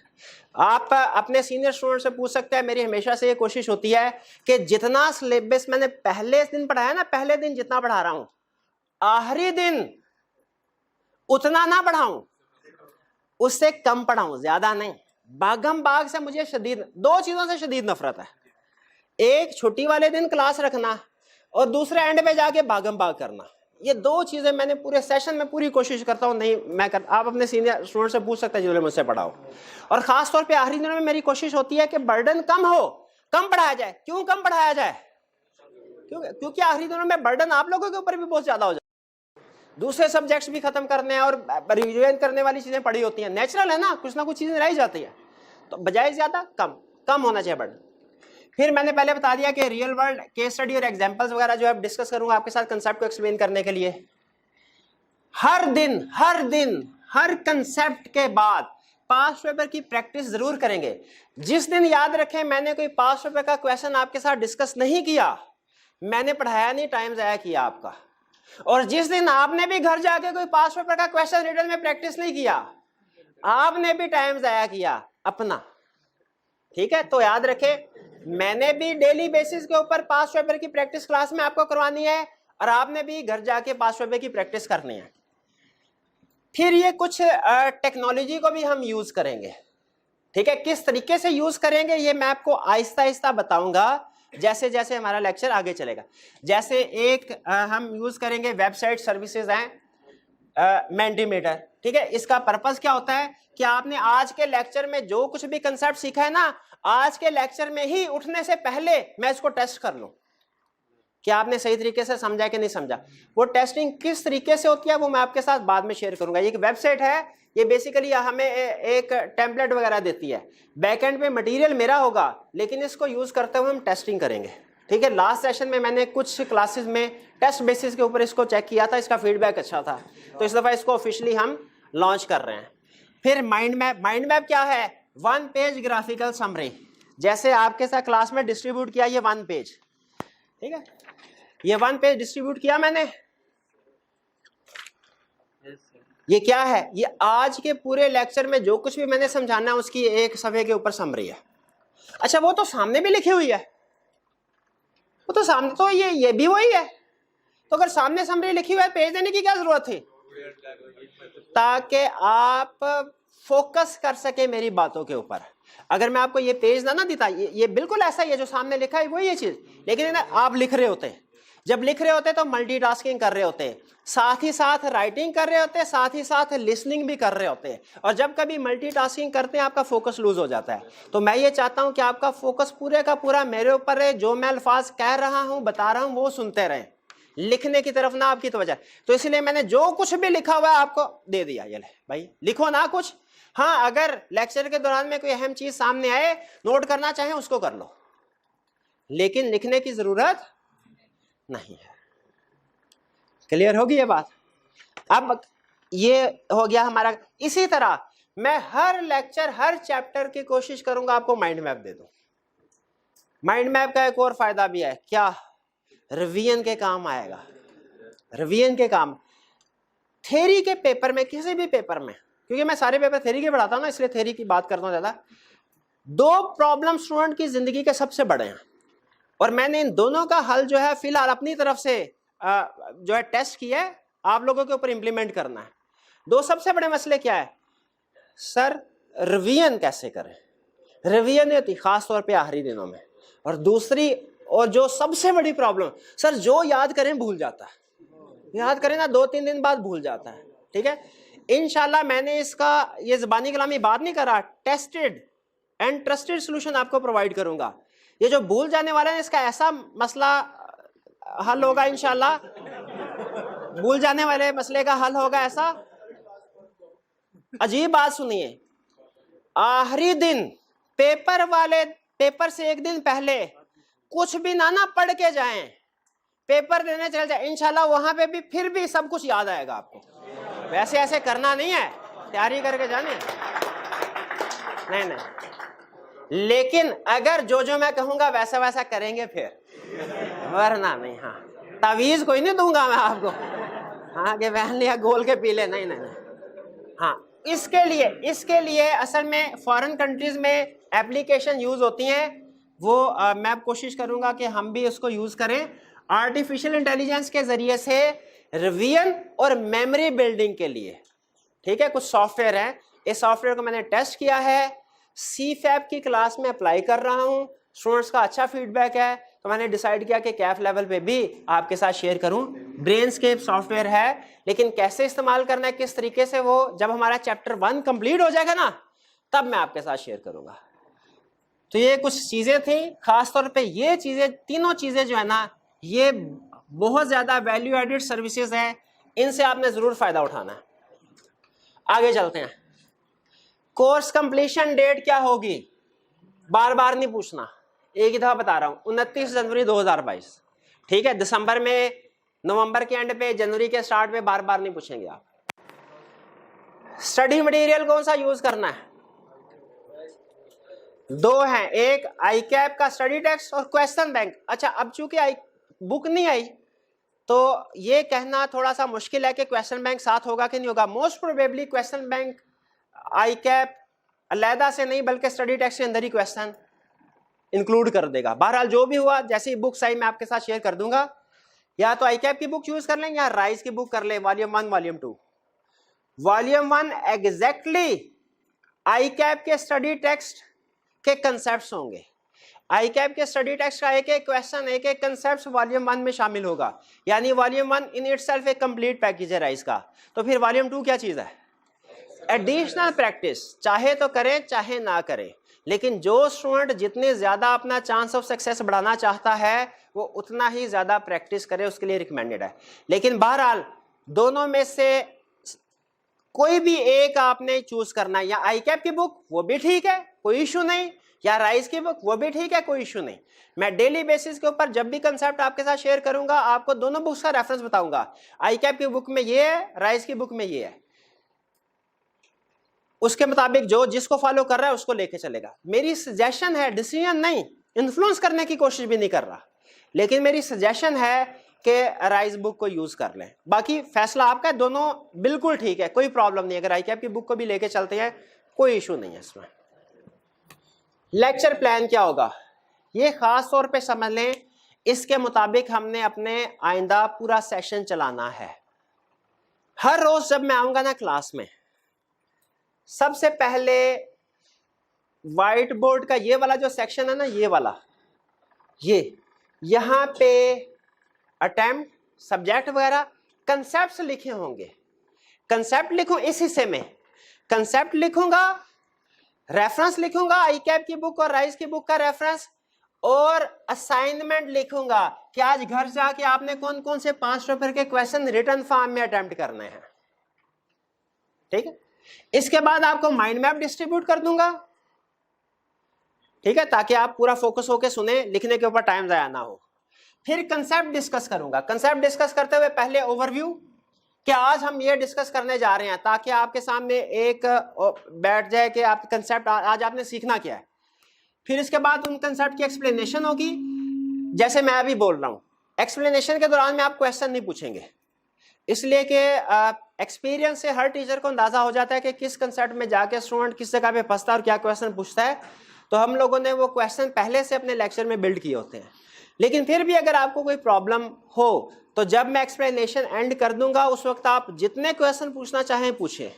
Speaker 1: आप अपने सीनियर स्टूडेंट से पूछ सकते हैं, मेरी हमेशा से ये कोशिश होती है कि जितना सिलेबस मैंने पहले दिन पढ़ाया ना, पहले दिन जितना पढ़ा रहा हूं, आखिरी दिन उतना ना पढ़ाऊं, उससे कम पढ़ाऊं, ज्यादा नहीं। भागम भाग से मुझे शदीद, दो चीजों से शदीद नफरत है, एक छुट्टी वाले दिन क्लास रखना और दूसरे एंड पे जाके भागम भाग करना। ये दो चीजें मैंने पूरे सेशन में पूरी कोशिश करता हूं, नहीं मैं कर, आप अपने सीनियर स्टूडेंट से पूछ सकते हैं जिन्होंने मुझसे पढ़ाओ। और खास तौर पे आखिरी दिनों में मेरी कोशिश होती है कि बर्डन कम हो, कम पढ़ाया जाए। क्यों कम पढ़ाया जाए? क्योंकि आखिरी दिनों में बर्डन आप लोगों के ऊपर भी बहुत ज्यादा हो जाए, दूसरे सब्जेक्ट्स भी खत्म करने हैं और रिविजन करने वाली चीजें पड़ी होती हैं, नेचुरल है ना कुछ चीजें रह जाती है, तो बजाय ज्यादा कम होना चाहिए बर्डन। फिर मैंने पहले बता दिया कि रियल वर्ल्ड केस स्टडी और एग्जांपल्स वगैरह जो है डिस्कस करूंगा आपके साथ कंसेप्ट को एक्सप्लेन करने के लिए। हर दिन हर कंसेप्ट के बाद पास्ट पेपर की प्रैक्टिस जरूर करेंगे। जिस दिन याद रखें मैंने कोई पास्ट पेपर का क्वेश्चन आपके साथ डिस्कस नहीं किया, मैंने पढ़ाया नहीं, टाइम जाया किया आपका। और जिस दिन आपने भी घर जाके कोई पास्ट पेपर का क्वेश्चन रिटन में प्रैक्टिस नहीं किया, आपने भी टाइम जाया किया अपना, ठीक है। तो याद रखें मैंने भी डेली बेसिस के ऊपर पास्ट पेपर की प्रैक्टिस क्लास में आपको करवानी है और आपने भी घर जाके पास्ट पेपर की प्रैक्टिस करनी है। फिर ये कुछ टेक्नोलॉजी को भी हम यूज करेंगे, ठीक है। किस तरीके से यूज करेंगे ये मैं आपको आहिस्ता आहिस्ता बताऊंगा जैसे जैसे हमारा लेक्चर आगे चलेगा। जैसे एक हम यूज करेंगे वेबसाइट सर्विसेज हैं मेंटीमीटर, ठीक है। इसका पर्पस क्या होता है कि आपने आज के लेक्चर में जो कुछ भी कंसेप्ट सीखा है ना, आज के लेक्चर में ही उठने से पहले मैं इसको टेस्ट कर लूं कि आपने सही तरीके से समझा कि नहीं समझा। वो टेस्टिंग किस तरीके से होती है वो मैं आपके साथ बाद में शेयर करूंगा। ये एक वेबसाइट है, ये बेसिकली हमें एक टेम्पलेट वगैरह देती है, बैकएंड पे मटेरियल मेरा होगा, लेकिन इसको यूज करते हुए हम टेस्टिंग करेंगे, ठीक है। लास्ट सेशन में मैंने कुछ क्लासेस में टेस्ट बेसिस के ऊपर इसको चेक किया था, इसका फीडबैक अच्छा था, तो इस दफा इसको ऑफिशियली हम लॉन्च कर रहे हैं। फिर माइंड मैप क्या है? वन पेज ग्राफिकल समरी, जैसे आपके साथ क्लास में डिस्ट्रीब्यूट किया ये वन पेज, ठीक है। ये वन पेज डिस्ट्रीब्यूट किया मैंने, ये क्या है? ये आज के पूरे लेक्चर में जो कुछ भी मैंने समझाना है उसकी एक सफ़े के ऊपर समरी है। अच्छा वो तो सामने भी लिखी हुई है, वो तो सामने, तो ये भी वही है, तो अगर सामने समरी लिखी हुई है पेज देने की क्या जरूरत थी? ताकि आप फोकस कर सके मेरी बातों के ऊपर। अगर मैं आपको ये पेज ना देता, ये बिल्कुल ऐसा ही है जो सामने लिखा है वही ये चीज, लेकिन आप लिख रहे होते, जब लिख रहे होते तो मल्टीटास्किंग कर रहे होते, साथ ही साथ राइटिंग कर रहे होते, साथ ही साथ लिसनिंग भी कर रहे होते, और जब कभी मल्टीटास्किंग करते हैं आपका फोकस लूज हो जाता है। तो मैं ये चाहता हूं कि आपका फोकस पूरे का पूरा मेरे ऊपर है, जो मैं अल्फाज कह रहा हूं बता रहा हूं वो सुनते रहें, लिखने की तरफ ना आपकी तवज्जो। तो इसलिए मैंने जो कुछ भी लिखा हुआ है आपको दे दिया, ये ले भाई लिखो ना कुछ। हाँ अगर लेक्चर के दौरान में कोई अहम चीज सामने आए, नोट करना चाहे उसको कर लो, लेकिन लिखने की जरूरत नहीं है। क्लियर होगी ये बात? अब ये हो गया हमारा। इसी तरह मैं हर लेक्चर हर चैप्टर की कोशिश करूंगा आपको माइंड मैप दे दूं। माइंड मैप का एक और फायदा भी है, क्या? रिवीजन के काम आएगा। रिवीजन के काम थ्योरी के पेपर में, किसी भी पेपर में, क्योंकि मैं सारे पेपर थ्योरी के पढ़ाता हूं ना, इसलिए थ्योरी की बात करता हूं ज्यादा। दो प्रॉब्लम स्टूडेंट की जिंदगी के सबसे बड़े हैं, और मैंने इन दोनों का हल जो है फिलहाल अपनी तरफ से जो है टेस्ट किया है, आप लोगों के ऊपर इंप्लीमेंट करना है। दो सबसे बड़े मसले क्या है सर? रिवीजन कैसे करें, रिवीजन नहीं होती खास तौर पे आखिरी दिनों में। और दूसरी, और जो सबसे बड़ी प्रॉब्लम सर, जो याद करें भूल जाता है, याद करें ना 2-3 दिन बाद भूल जाता है, ठीक है। इंशाल्लाह मैंने इसका ये ज़बानी कलामी बात नहीं करा, टेस्टेड एंड ट्रस्टेड सोल्यूशन आपको प्रोवाइड करूंगा। ये जो भूल जाने वाला है इसका ऐसा मसला हल होगा इंशाल्लाह, भूल जाने वाले मसले का हल होगा ऐसा। अजीब बात सुनिए, आखिरी दिन पेपर से एक दिन पहले कुछ भी ना पढ़ के जाएं, पेपर देने चल जाए, इंशाल्लाह वहां पे भी फिर भी सब कुछ याद आएगा आपको। वैसे ऐसे करना नहीं है, तैयारी करके जाने नहीं। लेकिन अगर जो मैं कहूंगा वैसा वैसा करेंगे फिर, वरना नहीं। हाँ, तावीज कोई नहीं दूंगा मैं आपको, हाँ कि बहन लिया गोल के पी ले, नहीं। हाँ, इसके लिए असल में फॉरेन कंट्रीज में एप्लीकेशन यूज होती हैं, वो मैं कोशिश करूंगा कि हम भी उसको यूज करें आर्टिफिशियल इंटेलिजेंस के जरिए से रिवीजन और मेमोरी बिल्डिंग के लिए। ठीक है, कुछ सॉफ्टवेयर है, इस सॉफ्टवेयर को मैंने टेस्ट किया है, CFAP की क्लास में अप्लाई कर रहा हूं, स्टूडेंट्स का अच्छा फीडबैक है, तो मैंने डिसाइड किया कि कैफ लेवल पे भी आपके साथ शेयर करूं। ब्रेनस्केप सॉफ्टवेयर है, लेकिन कैसे इस्तेमाल करना है, किस तरीके से, वो जब हमारा चैप्टर 1 कंप्लीट हो जाएगा ना, तब मैं आपके साथ शेयर करूंगा। तो ये कुछ चीजें थी, खासतौर पे ये चीजें, तीनों चीजें जो है ना, ये बहुत ज्यादा वैल्यू एडेड सर्विसेज हैं, इनसे आपने जरूर फायदा उठाना है। आगे चलते हैं। कोर्स कंप्लीशन डेट क्या होगी, बार बार नहीं पूछना, एक ही दफा बता रहा हूं, 29 जनवरी 2022। ठीक है, दिसंबर में, नवंबर के एंड पे, जनवरी के स्टार्ट में बार बार नहीं पूछेंगे आप। स्टडी मटेरियल कौन सा यूज करना है, दो हैं, एक आईकैप का स्टडी टेक्स्ट और क्वेश्चन बैंक। अच्छा, अब चूंकि बुक नहीं आई तो ये कहना थोड़ा सा मुश्किल है कि क्वेश्चन बैंक साथ होगा कि नहीं होगा। मोस्ट प्रोबेबली क्वेश्चन बैंक आईकैप अलहदा से नहीं बल्कि स्टडी टेक्स्ट के अंदर ही क्वेश्चन इंक्लूड कर देगा। बहरहाल जो भी हुआ, जैसी बुक साइज मैं आपके साथ शेयर कर दूंगा, या तो आईकैप की बुक यूज कर लें या राइज की बुक कर ले, वॉल्यूम 1 वॉल्यूम 2। वॉल्यूम 1 एग्जैक्टली आईकैप के स्टडी टेक्स्ट के कंसेप्ट्स होंगे। आईकैप के स्टडी टेक्स्ट का एक एक क्वेश्चन, एक एक कंसेप्ट वॉल्यूम 1 में शामिल होगा, यानी वॉल्यूम 1 इन इटसेल्फ एक कंप्लीट पैकेज है राइज का। तो फिर वॉल्यूम 2 क्या चीज है, एडिशनल प्रैक्टिस, चाहे तो करें चाहे ना करें, लेकिन जो स्टूडेंट जितने ज्यादा अपना चांस ऑफ सक्सेस बढ़ाना चाहता है वो उतना ही ज्यादा प्रैक्टिस करे, उसके लिए रिकमेंडेड है। लेकिन बहरहाल दोनों में से कोई भी एक आपने चूज करना है, या आईकैप की बुक वो भी ठीक है, कोई इशू नहीं, या राइज की बुक वो भी ठीक है, कोई इशू नहीं। मैं डेली बेसिस के ऊपर जब भी कंसेप्ट आपके साथ शेयर करूंगा, आपको दोनों बुक्स का रेफरेंस बताऊंगा, आईकैप की बुक में ये है, राइज की बुक में ये है, उसके मुताबिक जो जिसको फॉलो कर रहा है उसको लेके चलेगा। मेरी सजेशन है, डिसीजन नहीं, इन्फ्लुएंस करने की कोशिश भी नहीं कर रहा, लेकिन मेरी सजेशन है कि राइज बुक को यूज कर लें। बाकी फैसला आपका है, दोनों बिल्कुल ठीक है, कोई प्रॉब्लम नहीं। अगर आईकैप की बुक को भी लेके चलते हैं कोई इशू नहीं है इसमें। लेक्चर प्लान क्या होगा, ये खास तौर पे समझ लें, इसके मुताबिक हमने अपने आइंदा पूरा सेशन चलाना है। हर रोज जब मैं आऊंगा ना क्लास में, सबसे पहले व्हाइट बोर्ड का ये वाला जो सेक्शन है ना, ये वाला, ये यहां पे अटेम्प्ट, सब्जेक्ट वगैरह, कंसेप्ट्स लिखे होंगे। कंसेप्ट लिखूं इस हिस्से में, कंसेप्ट लिखूंगा, रेफरेंस लिखूंगा आईकैप की बुक और राइज की बुक का रेफरेंस, और असाइनमेंट लिखूंगा कि आज घर जाके आपने कौन कौन से 5 पेपर के क्वेश्चन रिटन फॉर्म में अटेम्प्ट करने हैं। ठीक है, इसके बाद आपको माइंड मैप डिस्ट्रीब्यूट कर दूंगा, ठीक है, ताकि आप पूरा फोकस होकर सुने, लिखने के ऊपर टाइम जाया ना हो। फिर कंसेप्ट डिस्कस करूंगा। कंसेप्ट डिस्कस करते हुए पहले ओवरव्यू कि आज हम ये डिस्कस करने जा रहे हैं, ताकि आपके सामने एक बैठ जाए कि आप कंसेप्ट आज आपने सीखना क्या है। फिर इसके बाद उन कंसेप्ट की एक्सप्लेनेशन होगी, जैसे मैं अभी बोल रहा हूं। एक्सप्लेनेशन के दौरान में आप क्वेश्चन नहीं पूछेंगे, इसलिए कि एक्सपीरियंस से हर टीचर को अंदाजा हो जाता है कि किस कंसेप्ट में जाके स्टूडेंट किस जगह पे फंसता है और क्या क्वेश्चन पूछता है। तो हम लोगों ने वो क्वेश्चन पहले से अपने लेक्चर में बिल्ड किए होते हैं। लेकिन फिर भी अगर आपको कोई प्रॉब्लम हो तो जब मैं एक्सप्लेनेशन एंड कर दूंगा, उस वक्त आप जितने क्वेश्चन पूछना चाहें पूछें,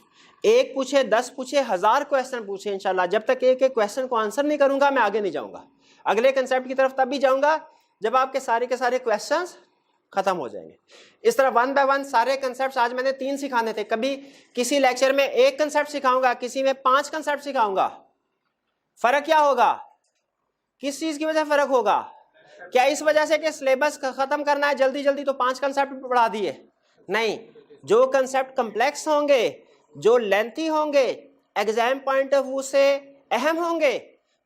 Speaker 1: 1 पूछे, 10 पूछे, 1000 क्वेश्चन पूछे इंशाल्लाह। जब तक एक एक क्वेश्चन को आंसर नहीं करूंगा मैं आगे नहीं जाऊंगा, अगले कंसेप्ट की तरफ तब भी जाऊंगा जब आपके सारे के सारे क्वेश्चंस खत्म हो जाएंगे। इस तरह 1 बाय 1 सारे कंसेप्ट आज मैंने 3 सिखाने थे। कभी किसी लेक्चर में 1 कंसेप्ट सिखाऊंगा, किसी में 5 कंसेप्ट सिखाऊंगा। फर्क क्या होगा, किस चीज की वजह फर्क होगा? क्या इस वजह से कि सिलेबस खत्म करना है जल्दी जल्दी तो 5 कंसेप्ट पढ़ा दिए? नहीं, जो कंसेप्ट कॉम्प्लेक्स होंगे, जो लेंथी होंगे, एग्जाम पॉइंट ऑफ व्यू से अहम होंगे,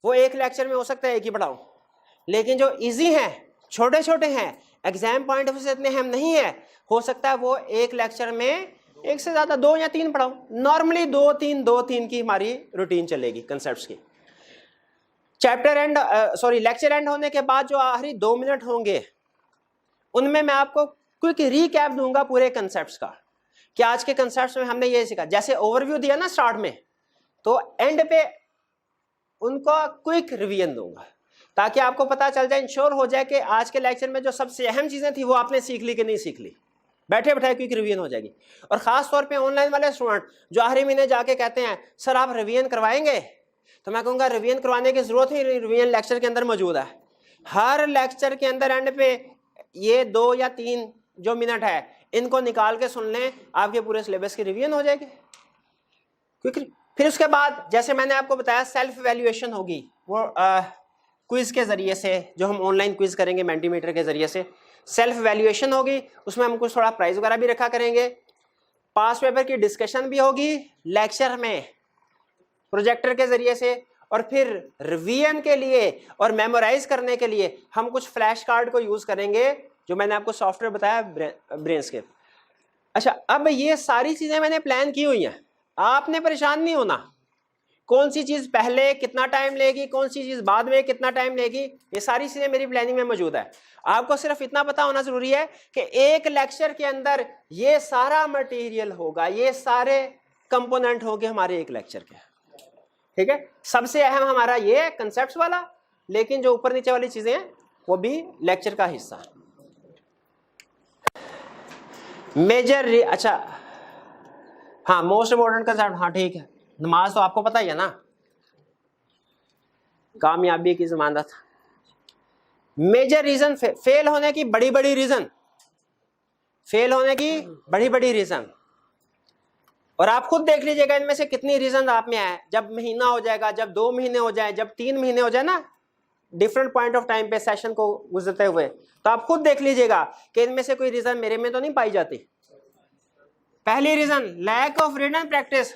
Speaker 1: वो एक लेक्चर में हो सकता है एक ही पढ़ाऊं, लेकिन जो इजी हैं, छोटे छोटे हैं, एग्जाम पॉइंट ऑफ व्यू से इतने अहम नहीं है, हो सकता है वो एक लेक्चर में एक से ज्यादा 2 या 3 पढ़ाऊं। नॉर्मली 2-3 की हमारी रूटीन चलेगी कंसेप्ट्स की। चैप्टर एंड लेक्चर एंड होने के बाद जो आखिरी 2 मिनट होंगे उनमें मैं आपको क्विक रीकैप दूंगा पूरे कंसेप्ट्स का कि आज के कंसेप्ट्स में हमने ये सीखा। जैसे ओवरव्यू दिया ना स्टार्ट में, तो एंड पे उनको क्विक रिवीजन दूंगा ताकि आपको पता चल जाए, इंश्योर हो जाए कि आज के लेक्चर में जो सबसे अहम चीजें थी वो आपने सीख ली कि नहीं सीख ली। बैठे बैठाए क्विक रिवीजन हो जाएगी। और खास तौर पे ऑनलाइन वाले स्टूडेंट जो आखिरी महीने जाके कहते हैं सर आप रिवीजन करवाएंगे, तो मैं कहूँगा रिवीजन करवाने की जरूरत ही नहीं, रिवीजन लेक्चर के अंदर मौजूद है। हर लेक्चर के अंदर एंड पे ये 2 या 3 जो मिनट है इनको निकाल के सुन लें, आपके पूरे सिलेबस की रिवीजन हो जाएगी क्विक। फिर उसके बाद जैसे मैंने आपको बताया सेल्फ वैल्यूएशन होगी, वो क्विज के जरिए से, जो हम ऑनलाइन क्विज करेंगे मेंटीमीटर के जरिए से सेल्फ वैल्यूएशन होगी। उसमें हम कुछ थोड़ा प्राइज वगैरह भी रखा करेंगे। पास पेपर की डिस्कशन भी होगी लेक्चर में प्रोजेक्टर के जरिए से। और फिर रिवीजन के लिए और मेमोराइज करने के लिए हम कुछ फ्लैश कार्ड को यूज करेंगे, जो मैंने आपको सॉफ्टवेयर बताया ब्रेनस्केप। अच्छा, अब ये सारी चीजें मैंने प्लान की हुई हैं, आपने परेशान नहीं होना कौन सी चीज पहले कितना टाइम लेगी, कौन सी चीज बाद में कितना टाइम लेगी, ये सारी चीजें मेरी प्लानिंग में मौजूद है। आपको सिर्फ इतना पता होना जरूरी है कि एक लेक्चर के अंदर ये सारा मटेरियल होगा, ये सारे कंपोनेंट होंगे हमारे एक लेक्चर के। ठीक है, सबसे अहम हमारा ये कंसेप्ट्स वाला, लेकिन जो ऊपर नीचे वाली चीजें हैं वो भी लेक्चर का हिस्सा। मेजर अच्छा हाँ, मोस्ट इंपॉर्टेंट कंसेप्ट, हाँ ठीक है, नमाज तो आपको पता ही है ना, कामयाबी की जमानत। मेजर रीजन फेल होने की बड़ी बड़ी रीजन, फेल होने की बड़ी बड़ी रीजन, और आप खुद देख लीजिएगा इनमें से कितनी रीजन आप में है। जब महीना हो जाएगा, जब 2 महीने हो जाए, जब 3 महीने हो जाए ना, डिफरेंट पॉइंट ऑफ टाइम पे सेशन को गुजरते हुए, तो आप खुद देख लीजिएगा कि इनमें से कोई रीजन मेरे में तो नहीं पाई जाती। पहली reason lack of written practice.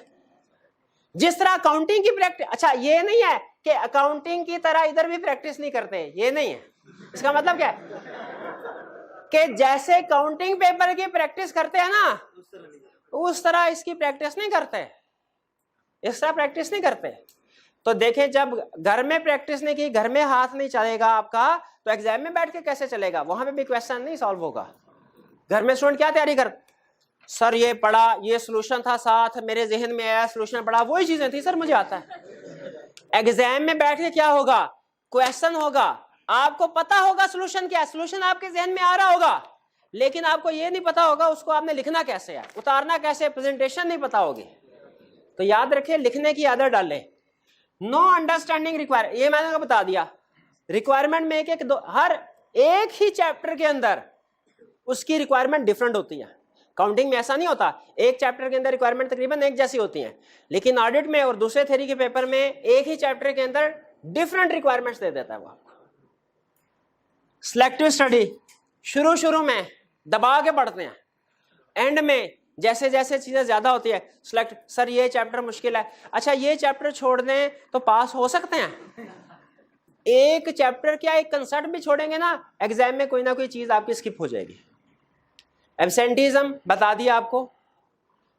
Speaker 1: जिस तरह अकाउंटिंग की प्रैक्टिस, अच्छा ये नहीं है कि अकाउंटिंग की तरह इधर भी प्रैक्टिस नहीं करते, ये नहीं है। इसका मतलब क्या है कि जैसे अकाउंटिंग पेपर की प्रैक्टिस करते हैं ना, उस तरह इसकी प्रैक्टिस नहीं करते, इस तरह प्रैक्टिस नहीं करते। तो देखें, जब घर में प्रैक्टिस नहीं की, घर में हाथ नहीं चलेगा आपका, तो एग्जाम में बैठ के कैसे चलेगा? वहां पे भी क्वेश्चन नहीं सॉल्व होगा। घर में स्टूडेंट क्या तैयारी कर, सर ये पढ़ा, ये सॉल्यूशन था, साथ मेरे जहन में आया, सॉल्यूशन पढ़ा, वही चीजें थी सर, मुझे आता है। एग्जाम में बैठ के क्या होगा, क्वेश्चन होगा, आपको पता होगा सॉल्यूशन क्या है, सॉल्यूशन आपके जहन में आ रहा होगा, लेकिन आपको ये नहीं पता होगा उसको आपने लिखना कैसे है, उतारना कैसे, प्रेजेंटेशन नहीं पता होगी। तो याद रखिए, लिखने की आदत डालें। नो अंडरस्टैंडिंग रिक्वायर, ये मैंने बता दिया। रिक्वायरमेंट में एक दो, हर एक ही चैप्टर के अंदर उसकी रिक्वायरमेंट डिफरेंट होती है। काउंटिंग में ऐसा नहीं होता, एक चैप्टर के अंदर रिक्वायरमेंट तकरीबन एक जैसी होती हैं, लेकिन ऑडिट में और दूसरे थ्योरी के पेपर में एक ही चैप्टर के अंदर डिफरेंट रिक्वायरमेंट्स दे देता है वो आपको। सिलेक्टिव स्टडी शुरू में दबा के पढ़ते हैं, एंड में जैसे जैसे चीजें ज्यादा होती है सिलेक्ट, सर ये चैप्टर मुश्किल है, अच्छा ये चैप्टर छोड़ दें तो पास हो सकते हैं। एक चैप्टर क्या, एक कंसेप्ट भी छोड़ेंगे ना, एग्जाम में कोई ना कोई चीज आपकी स्किप हो जाएगी। एब्सेंटिज्म बता दिया आपको,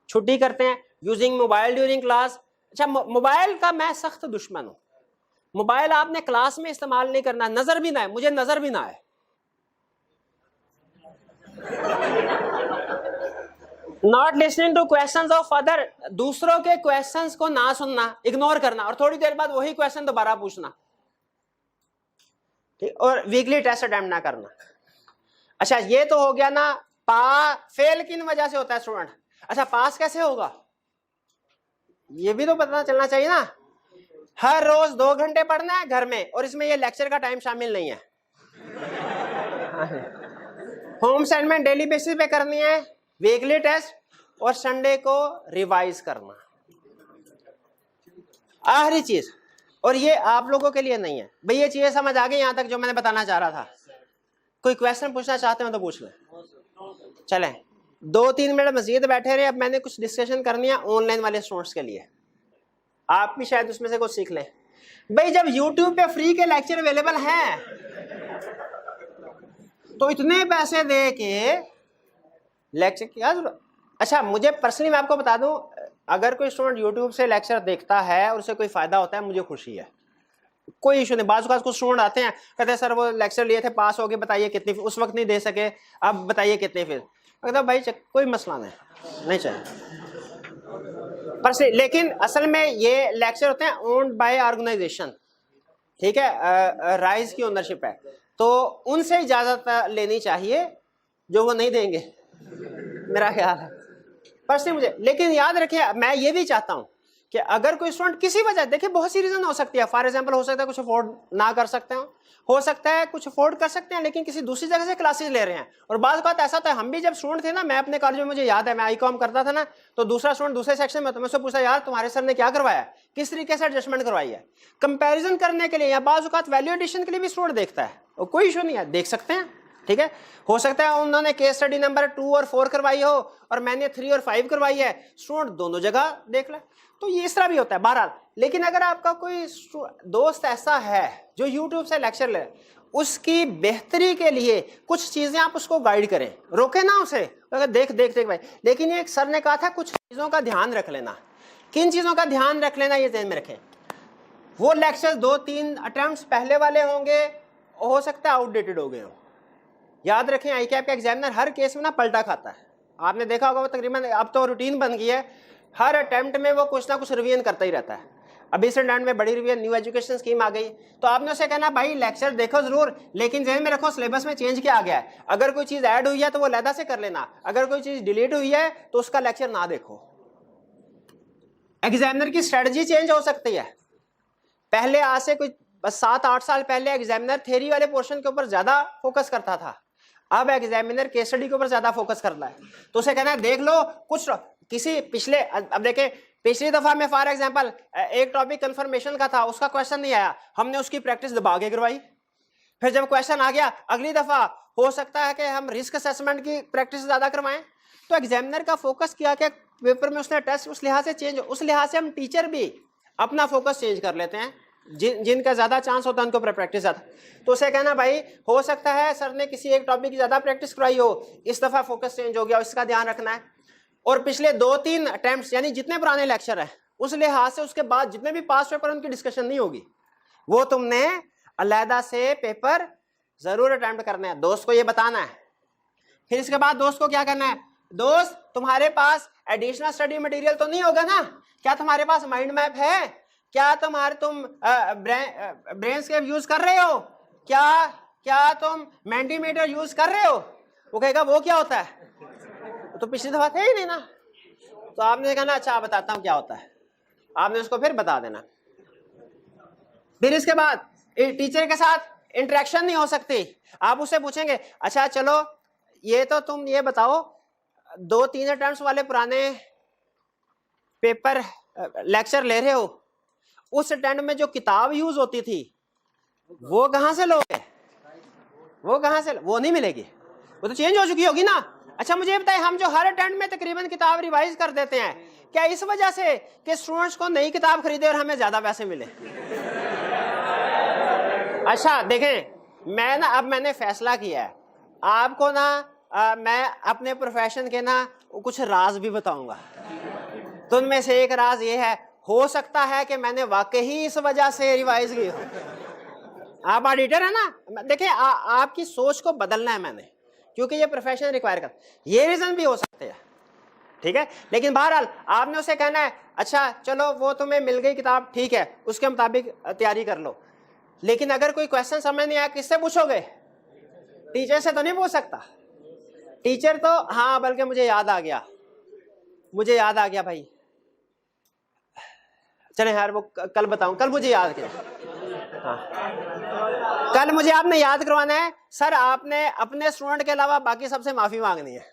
Speaker 1: छुट्टी करते हैं, यूजिंग मोबाइल ड्यूरिंग क्लास। अच्छा, मोबाइल का मैं सख्त दुश्मन हूं। मोबाइल आपने क्लास में इस्तेमाल नहीं करना, नजर भी ना है, मुझे नजर भी ना है। Not listening two questions of other, दूसरों के क्वेश्चंस को ना सुनना, इग्नोर करना, और थोड़ी देर बाद वही क्वेश्चन दोबारा पूछना, ठीक। और वीकली टेस्ट अटेम्प्ट ना करना। अच्छा, ये तो हो गया ना, फेल किन वजह से होता है स्टूडेंट। अच्छा, पास कैसे होगा ये भी तो पता चलना चाहिए ना। हर रोज 2 घंटे पढ़ना है घर में, और इसमें ये लेक्चर का टाइम शामिल नहीं है। होम असाइनमेंट डेली बेसिस पे करनी है, वीकली टेस्ट, और संडे को रिवाइज करना। आखिरी चीज, और ये आप लोगों के लिए नहीं है भाई, ये चीजें समझ आ गई यहां तक जो मैंने बताना चाह रहा था। कोई क्वेश्चन पूछना चाहते हो तो पूछ लें। चलें, 2-3 मिनट मजीद बैठे रहे। अब मैंने कुछ डिस्कशन करनी है ऑनलाइन वाले स्टूडेंट्स के लिए, आप भी शायद उसमें से कुछ सीख लें। भाई जब YouTube पे फ्री के लेक्चर अवेलेबल हैं तो इतने पैसे दे के लेक्चर क्या जरूरत। अच्छा मुझे पर्सनली मैं आपको बता दूं, अगर कोई स्टूडेंट YouTube से लेक्चर देखता है और उसे कोई फायदा होता है, मुझे खुशी है, कोई इशू नहीं। बाज़ कुछ स्टूडेंट आते हैं कहते हैं सर वो लेक्चर लिए थे, पास हो गए, बताइए कितनी, उस वक्त नहीं दे सके, अब बताइए कितनी फीस। कहता भाई कोई मसला नहीं चाहिए पर। लेकिन असल में ये लेक्चर होते हैं ओन्ड बाय ऑर्गेनाइजेशन, ठीक है, राइज की ओनरशिप है, तो उनसे इजाजत लेनी चाहिए, जो वो नहीं देंगे मेरा ख्याल है पर्सनली मुझे। लेकिन याद रखिए मैं ये भी चाहता हूं कि अगर कोई स्टूडेंट किसी वजह, देखिए बहुत सी रीजन हो सकती है, फॉर एग्जांपल हो सकता है कुछ अफोर्ड ना कर सकते हो सकता है कुछ अफोर्ड कर सकते हैं लेकिन किसी दूसरी जगह से क्लासेस ले रहे हैं। और बात ऐसा होता है, हम भी जब स्टूडेंट थे ना, मैं अपने कॉलेज में, मुझे याद है मैं आई.कॉम करता था ना, तो दूसरा स्टूडेंट दूसरे सेक्शन में, तो मैं उससे पूछा यार तुम्हारे सर ने क्या करवाया, किस तरीके से एडजस्टमेंट करवाई है, कंपेरिजन करने के लिए या बाज़ औक़ात वैल्यू एडिशन के लिए भी स्टूडेंट देखता है, और कोई इशू नहीं है, देख सकते हैं, ठीक है। हो सकता है उन्होंने केस स्टडी नंबर 2 और 4 करवाई हो और मैंने 3 और 5 करवाई है, स्टूडेंट दोनों जगह देख ले, तो ये इस तरह भी होता है बहरहाल। लेकिन अगर आपका कोई दोस्त ऐसा है जो YouTube से लेक्चर ले, उसकी बेहतरी के लिए कुछ चीजें आप उसको गाइड करें, रोके ना उसे, अगर देख भाई। लेकिन ये एक सर ने कहा था कुछ चीजों का ध्यान रख लेना, किन चीजों का ध्यान रख लेना ये ध्यान में रखें। वो लेक्चर 2-3 अटेम्प्ट पहले वाले होंगे, हो सकता है आउटडेटेड हो गए हो। याद रखें आई.कैप का एग्जामिनर हर केस में ना पलटा खाता है, आपने देखा होगा, वो तकरीबन अब तो रूटीन बन गई है, हर अटेम्प्ट में वो कुछ ना कुछ रिवीजन करता ही रहता है। अभी रिसेंट में बड़ी रिवीजन न्यू एजुकेशन स्कीम आ गई, तो आपने उसे कहना भाई लेक्चर देखो जरूर, लेकिन ज़हन में रखो सिलेबस में चेंज क्या आ गया है, अगर कोई चीज़ ऐड हुई है तो वो अलहदा से कर लेना, अगर कोई चीज़ डिलीट हुई है तो उसका लेक्चर ना देखो। एग्जामिनर की स्ट्रेटजी चेंज हो सकती है। पहले आज से कुछ 7-8 साल पहले एग्जामिनर थ्योरी वाले पोर्शन के ऊपर ज्यादा फोकस करता था, अब एग्जामिनर केस स्टडी के ऊपर ज्यादा फोकस कर रहा है, तो उसे कहना है देख लो कुछ किसी पिछले, अब देखें पिछली दफा में फॉर एग्जांपल एक टॉपिक कंफर्मेशन का था, उसका क्वेश्चन नहीं आया, हमने उसकी प्रैक्टिस दबा के करवाई, फिर जब क्वेश्चन आ गया अगली दफा हो सकता है कि हम रिस्क असेसमेंट की प्रैक्टिस ज्यादा करवाएं। तो एग्जामिनर का फोकस किया कि पेपर में उसने टेस्ट उस लिहाज से चेंज, उस लिहाज से हम टीचर भी अपना फोकस चेंज कर लेते हैं, जिनका ज्यादा चांस होता है उनको प्रैक्टिस ज्यादा। तो उसे कहना भाई हो सकता है सर ने किसी एक टॉपिक की ज्यादा प्रैक्टिस करवाई हो, इस दफा फोकस चेंज हो गया, इसका ध्यान रखना है। और पिछले 2-3 अटेम्प्ट्स यानी जितने पुराने लेक्चर है उस लिहाज से उसके बाद जितने भी पास पेपर उनकी डिस्कशन नहीं होगी, वो तुमने अलहदा से पेपर जरूर अटेम्प्ट करना है, दोस्त को ये बताना है। फिर इसके बाद दोस्त को क्या करना है, दोस्त तुम्हारे पास एडिशनल स्टडी मटेरियल तो नहीं होगा ना, क्या तुम्हारे पास माइंड मैप है, क्या तुम ब्रेनस्केप यूज कर रहे हो, क्या तुम मेंटीमीटर यूज कर रहे हो। वो कहेगा वो क्या होता है, तो पिछली दफा थे ही नहीं ना, तो आपने कहना अच्छा बताता हूं क्या होता है, आपने उसको फिर बता देना। फिर इसके बाद टीचर के साथ इंटरेक्शन नहीं हो सकती, आप उससे पूछेंगे अच्छा चलो ये तो तुम ये बताओ 2-3 अटेम्प्ट्स वाले पुराने पेपर लेक्चर ले रहे हो, उस अटेम्प्ट में जो किताब यूज होती थी वो कहां से लोगे, वो कहां से, वो नहीं मिलेगी, वो तो चेंज हो चुकी होगी ना। अच्छा मुझे बताइए हम जो हर अटेम्प्ट में तकरीबन किताब रिवाइज कर देते हैं, क्या इस वजह से कि स्टूडेंट्स को नई किताब खरीदे और हमें ज्यादा पैसे मिले। अच्छा देखें मैंने फैसला किया है आपको ना मैं अपने प्रोफेशन के ना कुछ राज भी बताऊंगा, तो उनमें से एक राज ये है, हो सकता है कि मैंने वाकई इस वजह से रिवाइज की हो। आप ऑडिटर है ना, देखिए आपकी सोच को बदलना है मैंने, क्योंकि ये प्रोफेशन रिक्वायर कर, ये रीजन भी हो सकते हैं, ठीक है। लेकिन बहरहाल आपने उसे कहना है अच्छा चलो वो तुम्हें मिल गई किताब, ठीक है उसके मुताबिक तैयारी कर लो, लेकिन अगर कोई क्वेश्चन समझ नहीं आया किससे पूछोगे, टीचर से तो नहीं पूछ सकता। टीचर तो हाँ, बल्कि मुझे याद आ गया भाई, चले यार वो कल बताऊं, कल मुझे याद किया, हाँ कल मुझे आपने याद करवाना है सर, आपने अपने स्टूडेंट के अलावा बाकी सबसे माफी मांगनी है।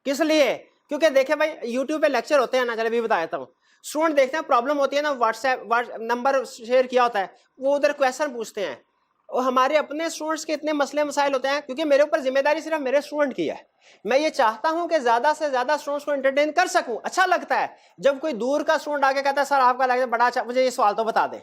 Speaker 1: किस लिए, क्योंकि देखे भाई यूट्यूब पे लेक्चर होते हैं ना, चले भी बता देता हूँ, स्टूडेंट देखते हैं प्रॉब्लम होती है ना, व्हाट्सएप नंबर शेयर किया होता है, वो उधर क्वेश्चन पूछते हैं, और हमारे अपने स्टूडेंट्स के इतने मसले मसाइल होते हैं, क्योंकि मेरे ऊपर जिम्मेदारी सिर्फ मेरे स्टूडेंट की है, मैं ये चाहता हूं कि ज्यादा से ज्यादा स्टूडेंट्स को एंटरटेन कर सकूं। अच्छा लगता है जब कोई दूर का स्टूडेंट आके कहता है सर आपका लेक्चर बड़ा अच्छा, मुझे ये सवाल तो बता दें,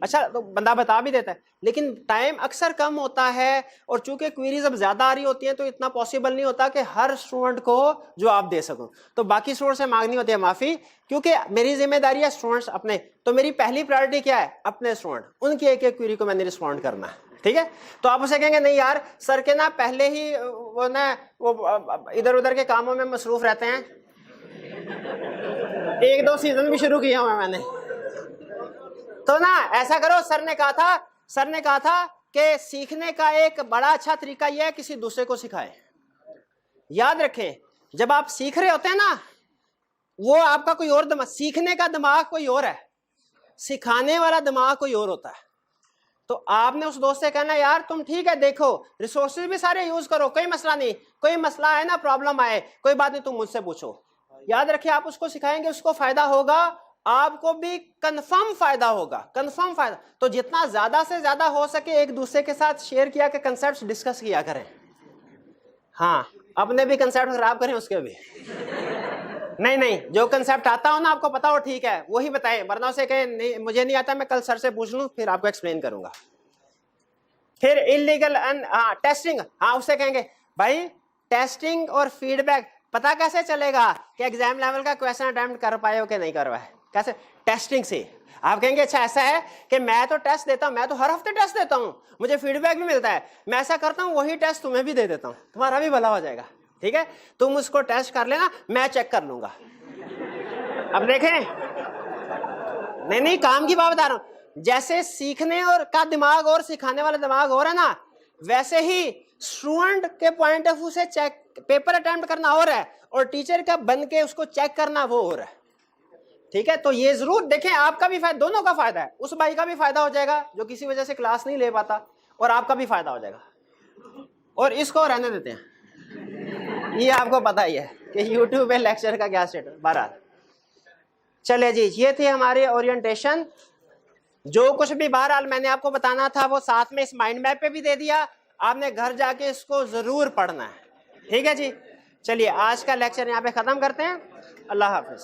Speaker 1: अच्छा तो बंदा बता भी देता है, लेकिन टाइम अक्सर कम होता है और चूंकि क्वेरीज अब ज्यादा आ रही होती हैं तो इतना पॉसिबल नहीं होता कि हर स्टूडेंट को जवाब दे सकूं। तो बाकी स्टूडेंट से मांगनी होती है माफी, क्योंकि मेरी जिम्मेदारी है स्टूडेंट्स अपने, तो मेरी पहली प्रायोरिटी क्या है, अपने स्टूडेंट, उनकी एक एक क्वेरी को मैंने रिस्पॉन्ड करना है। ठीक है, तो आप उसे कहेंगे नहीं यार सर के ना पहले ही वो ना वो इधर उधर के कामों में मसरूफ रहते हैं, 1-2 सीजन भी शुरू किया हुआ मैंने, तो ना ऐसा करो, सर ने कहा था कि सीखने का एक बड़ा अच्छा तरीका यह है किसी दूसरे को सिखाएं। याद रखें, जब आप सीख रहे होते हैं ना, वो आपका कोई और दिमाग, सीखने का दिमाग कोई और है, सिखाने वाला दिमाग कोई और होता है। तो आपने उस दोस्त से कहना यार तुम ठीक है देखो रिसोर्सेज भी सारे यूज करो, कोई मसला नहीं, कोई मसला है ना, प्रॉब्लम आए कोई बात नहीं, तुम मुझसे पूछो। याद रखिए, आप उसको सिखाएंगे, उसको फायदा होगा, आपको भी कंफर्म फायदा होगा, कंफर्म फायदा। तो जितना ज्यादा से ज्यादा हो सके एक दूसरे के साथ शेयर किया के कंसेप्ट डिस्कस किया करें। हाँ, अपने भी कंसेप्ट खराब करें उसके भी नहीं, जो कंसेप्ट आता हो ना आपको पता हो ठीक है वही बताएं, वरना उसे कहें नहीं मुझे नहीं आता, मैं कल सर से पूछ लूं फिर आपको एक्सप्लेन करूंगा। फिर इलीगल टेस्टिंग, हाँ उससे कहेंगे भाई टेस्टिंग और फीडबैक पता कैसे चलेगा कि एग्जाम लेवल का क्वेश्चन अटेम्प्ट कर पाए हो कि नहीं कर पाए, कैसे, टेस्टिंग से। आप कहेंगे अच्छा ऐसा है कि मैं तो टेस्ट देता हूं, मैं तो हर हफ्ते टेस्ट देता हूं, मुझे फीडबैक भी मिलता है, मैं ऐसा करता हूं वही टेस्ट तुम्हें भी दे देता हूं, तुम्हारा भी भला हो जाएगा। ठीक है, तुम उसको टेस्ट कर लेना, मैं चेक कर लूंगा। अब देखें, नहीं काम की बात बता रहा हूं, जैसे सीखने और का दिमाग और सिखाने वाला दिमाग हो रहा है ना, वैसे ही स्टूडेंट के पॉइंट ऑफ व्यू से चेक पेपर अटेम्प्ट करना हो रहा है और टीचर का बन के उसको चेक करना वो हो रहा है। ठीक है, तो ये जरूर देखें, आपका भी फायदा, दोनों का फायदा है, उस भाई का भी फायदा हो जाएगा जो किसी वजह से क्लास नहीं ले पाता, और आपका भी फायदा हो जाएगा। और इसको रहने देते हैं, ये आपको पता ही है कि YouTube पे लेक्चर का क्या स्टेटस। बहरहाल चले जी, ये थी हमारी ओरिएंटेशन, जो कुछ भी बहरहाल मैंने आपको बताना था वो साथ में इस माइंड मैप पे भी दे दिया, आपने घर जाके इसको जरूर पढ़ना है। ठीक है जी, चलिए आज का लेक्चर यहाँ पे खत्म करते हैं, अल्लाह हाफिज।